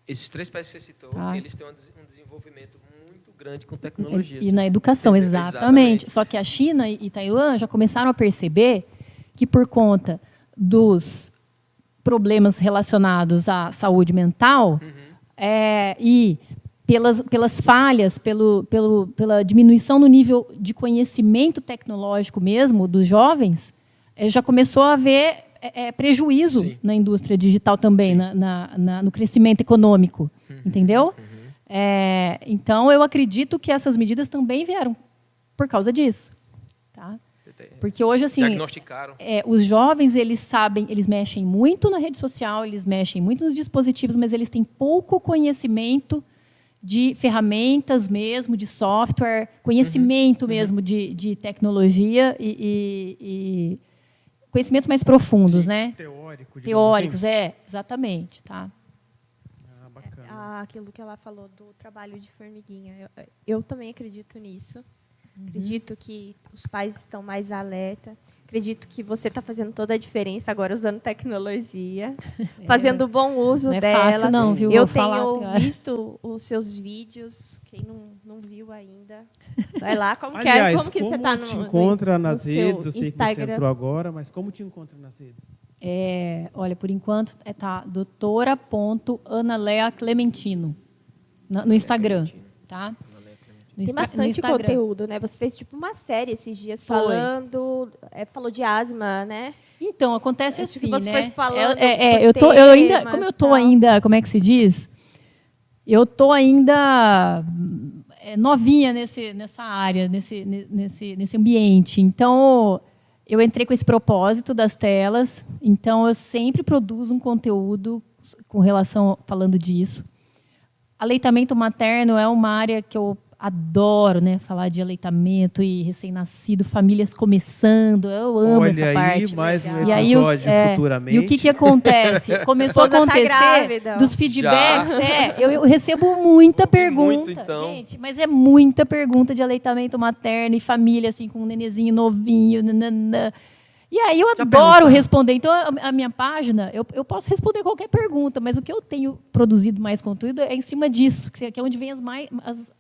Esses 3 países que você citou, eles têm um desenvolvimento muito grande com tecnologia. E na educação, exatamente. Só que a China e Taiwan já começaram a perceber que, por conta dos problemas relacionados à saúde mental e pelas falhas, pela diminuição no nível de conhecimento tecnológico mesmo dos jovens, já começou a haver prejuízo na indústria digital também, no crescimento econômico, entendeu? Então, eu acredito que essas medidas também vieram por causa disso. Tá? Porque hoje, assim, diagnosticaram. os jovens, eles sabem, eles mexem muito na rede social, eles mexem muito nos dispositivos, mas eles têm pouco conhecimento de ferramentas mesmo, de software, conhecimento mesmo de tecnologia e conhecimentos mais profundos, né? Teóricos, exatamente, tá? Bacana. Aquilo que ela falou do trabalho de formiguinha, eu também acredito nisso. Acredito que os pais estão mais alerta. Acredito que você está fazendo toda a diferença agora usando tecnologia, fazendo bom uso não é dela. Fácil não, viu? Eu Vou falar tenho agora. visto os seus vídeos. Quem não viu ainda, vai lá. Aliás, como que você está no te encontra no nas redes? Eu sei que você Instagram? entrou agora, mas como te encontra nas redes? Olha, por enquanto, tá doutora.analea Clementino no Instagram, tá? Tem bastante conteúdo, né? Você fez tipo uma série esses dias falou de asma, né? Então, acontece Acho assim, que você né? foi falando eu ainda, como eu tô ainda, como é que se diz? Eu tô ainda novinha nessa área, nesse ambiente. Então, eu entrei com esse propósito das telas. Então, eu sempre produzo um conteúdo com relação falando disso. Aleitamento materno é uma área que eu adoro, né? Falar de aleitamento e recém-nascido, famílias começando. Eu amo essa parte. Olha aí, mais um E aí, episódio futuramente. E o que acontece? Começou a acontecer dos feedbacks. Eu recebo muita pergunta, então. gente, mas é muita pergunta de aleitamento materno e família, assim, com um nenezinho novinho. Nanana. E aí eu adoro responder. Então, a minha página, eu posso responder qualquer pergunta, mas o que eu tenho produzido mais conteúdo é em cima disso, que é onde vem a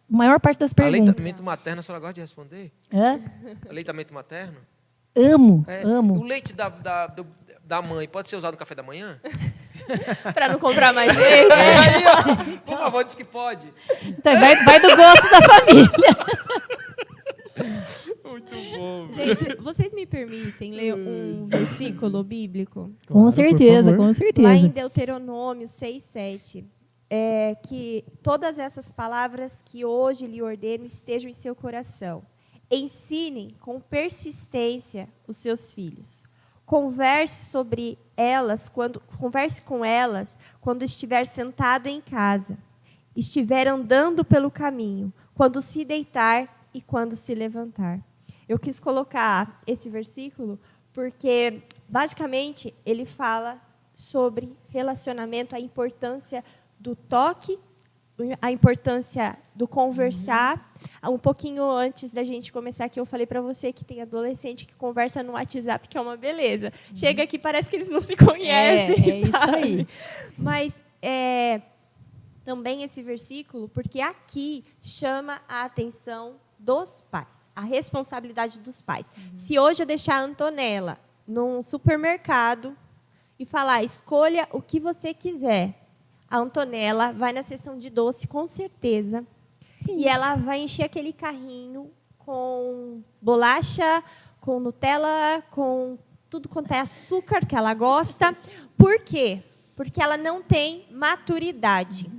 maior parte das perguntas. Aleitamento materno, a senhora gosta de responder? Aleitamento materno? Amo. O leite da mãe pode ser usado no café da manhã? Para não comprar mais leite. Aí, ó, por favor, diz que pode. Então, vai do gosto da família. Muito bom. Gente, vocês me permitem ler um versículo bíblico? Com certeza. Lá em Deuteronômio 6:7, que todas essas palavras que hoje lhe ordeno estejam em seu coração. Ensinem com persistência os seus filhos. Converse com elas quando estiver sentado em casa, estiver andando pelo caminho, quando se deitar e quando se levantar. Eu quis colocar esse versículo porque, basicamente, ele fala sobre relacionamento, a importância do toque, a importância do conversar. Um pouquinho antes da gente começar aqui, eu falei para você que tem adolescente que conversa no WhatsApp, que é uma beleza. Chega aqui, parece que eles não se conhecem. Isso aí. Mas também esse versículo, porque aqui chama a atenção dos pais, a responsabilidade dos pais. Se hoje eu deixar a Antonella num supermercado e falar, escolha o que você quiser, a Antonella vai na seção de doce, com certeza, e ela vai encher aquele carrinho com bolacha, com Nutella, com tudo quanto é açúcar que ela gosta. Por quê? Porque ela não tem maturidade.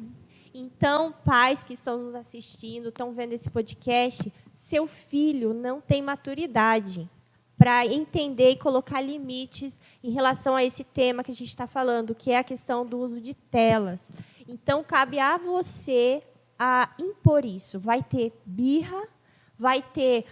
Então, pais que estão nos assistindo, estão vendo esse podcast, seu filho não tem maturidade para entender e colocar limites em relação a esse tema que a gente está falando, que é a questão do uso de telas. Então, cabe a você a impor isso. Vai ter birra, vai ter...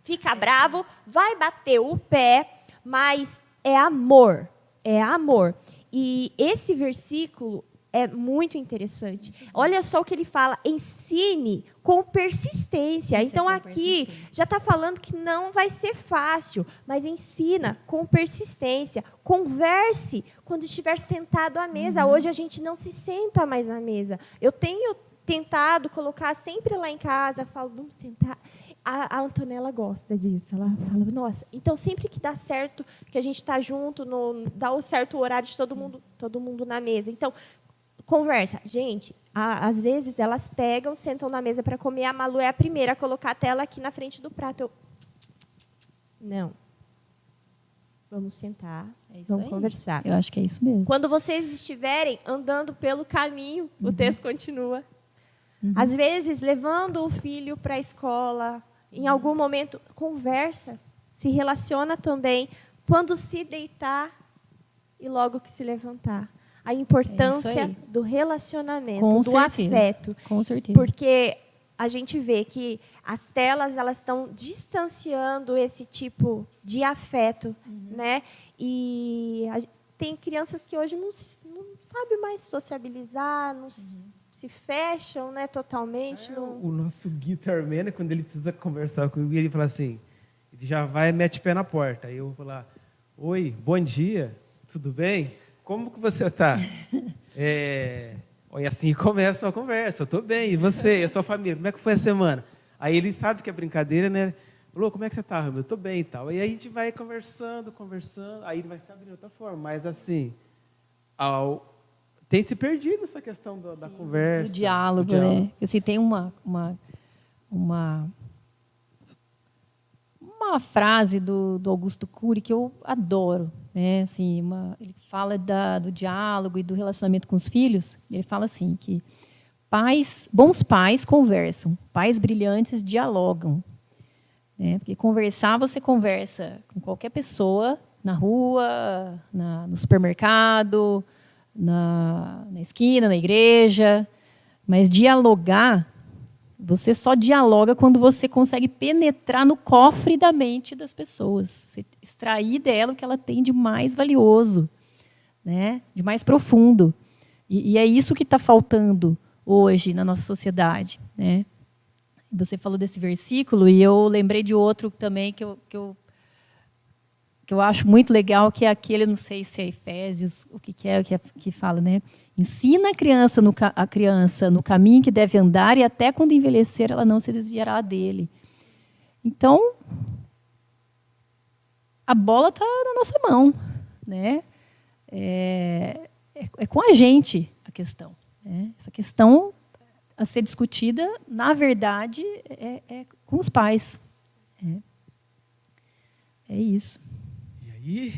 fica bravo, vai bater o pé, mas é amor. É amor. E esse versículo é muito interessante. Olha só o que ele fala, ensine com persistência. Então, aqui já está falando que não vai ser fácil, mas ensina com persistência. Converse quando estiver sentado à mesa. Hoje a gente não se senta mais à mesa. Eu tenho tentado colocar sempre lá em casa, falo, vamos sentar. A Antonella gosta disso. Ela fala, nossa, então sempre que dá certo, que a gente está junto, dá o certo horário de todo mundo na mesa. Então, conversa. Gente, às vezes elas pegam, sentam na mesa para comer. A Malu é a primeira a colocar a tela aqui na frente do prato. Não. Vamos sentar, vamos conversar. Eu acho que é isso mesmo. Quando vocês estiverem andando pelo caminho, o texto continua. Às vezes, levando o filho para a escola, em algum momento, conversa, se relaciona também. Quando se deitar e logo que se levantar. A importância do relacionamento, Com do certeza. afeto. Com certeza. Porque a gente vê que as telas elas estão distanciando esse tipo de afeto, né? E tem crianças que hoje não sabem mais sociabilizar, não se fecham, né, totalmente. O nosso guitarman, quando ele precisa conversar comigo, ele fala assim, ele já vai e mete o pé na porta. Aí eu vou falar, oi, bom dia, tudo bem? Como que você está? E assim começa a conversa, eu estou bem, e você, e a sua família, como é que foi a semana? Aí ele sabe que é brincadeira, né? Falou, como é que você está, Ramiro? Eu estou bem e tal. E aí a gente vai conversando, aí ele vai se abrir de outra forma. Mas assim, tem se perdido essa questão da conversa. Do diálogo, né? Assim, tem uma frase do Augusto Cury que eu adoro, né? Assim, ele fala do diálogo e do relacionamento com os filhos. Ele fala assim que bons pais conversam, pais brilhantes dialogam, né? Porque conversar, você conversa com qualquer pessoa na rua, no supermercado, na esquina, na igreja, mas dialogar, você só dialoga quando você consegue penetrar no cofre da mente das pessoas, você extrair dela o que ela tem de mais valioso, né? De mais profundo. E é isso que está faltando hoje na nossa sociedade, né? Você falou desse versículo e eu lembrei de outro também que eu acho muito legal, que é aquele, não sei se é Efésios, o que fala, né? Ensina a criança no caminho que deve andar e até quando envelhecer ela não se desviará dele. Então, a bola está na nossa mão, né? É com a gente a questão, né? Essa questão a ser discutida, na verdade, é com os pais. É isso. E aí,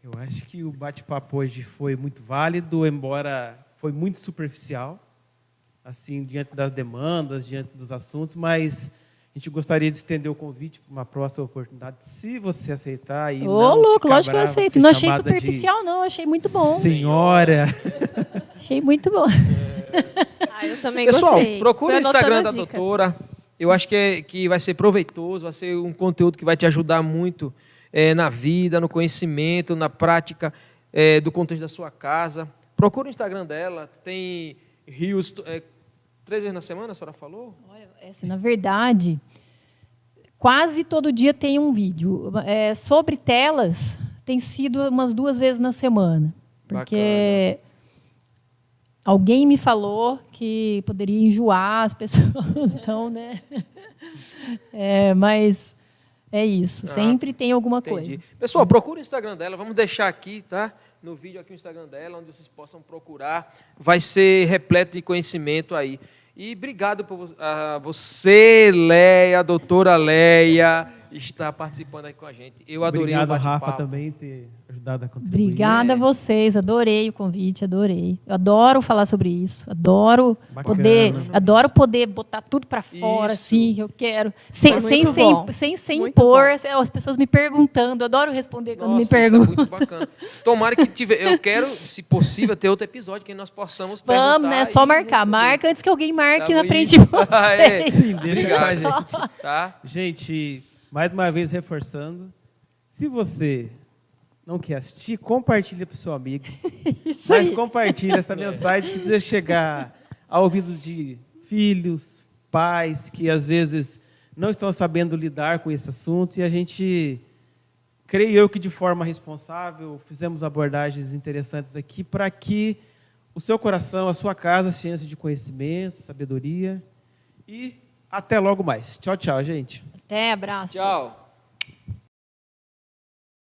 eu acho que o bate-papo hoje foi muito válido, embora foi muito superficial, assim, diante das demandas, diante dos assuntos, mas a gente gostaria de estender o convite para uma próxima oportunidade, se você aceitar. E louco, lógico que eu aceito. Não achei superficial, não, achei muito bom. Senhora! Achei muito bom. Eu também Pessoal, gostei. procure o Instagram da dicas. doutora. Eu acho que vai ser proveitoso, vai ser um conteúdo que vai te ajudar muito na vida, no conhecimento, na prática do contexto da sua casa. Procure o Instagram dela. Tem rios 3 vezes na semana, a senhora falou? Olha, assim, na verdade, quase todo dia tem um vídeo. Sobre telas, tem sido umas 2 vezes na semana. Porque alguém me falou que poderia enjoar as pessoas, então, né? Mas é isso, sempre tem alguma coisa. Pessoal, procure o Instagram dela, vamos deixar aqui, tá? No vídeo aqui o Instagram dela, onde vocês possam procurar. Vai ser repleto de conhecimento aí. E obrigado por você, Leia, doutora Leia, estar participando aqui com a gente. Eu adorei o bate-papo. Rafa, também ter ajudado a contribuir. Obrigada a vocês, adorei o convite, adorei. Eu adoro falar sobre isso, adoro poder botar tudo para fora, assim, que eu quero. Sem impor, as pessoas me perguntando, eu adoro responder quando me perguntam. Isso é muito bacana. Tomara que eu quero, se possível, ter outro episódio que nós possamos perguntar. Vamos, né? Só marcar. Marca antes que alguém marque na frente de vocês. Sim, deixa com a gente. Tá? Gente, mais uma vez reforçando, se você não quer assistir, compartilha para o seu amigo. Mas compartilha essa mensagem que precisa chegar ao ouvido de filhos, pais, que às vezes não estão sabendo lidar com esse assunto. E a gente, creio eu que de forma responsável, fizemos abordagens interessantes aqui para que o seu coração, a sua casa, se encha de conhecimento, sabedoria. E até logo mais. Tchau, tchau, gente. Até, abraço. Tchau.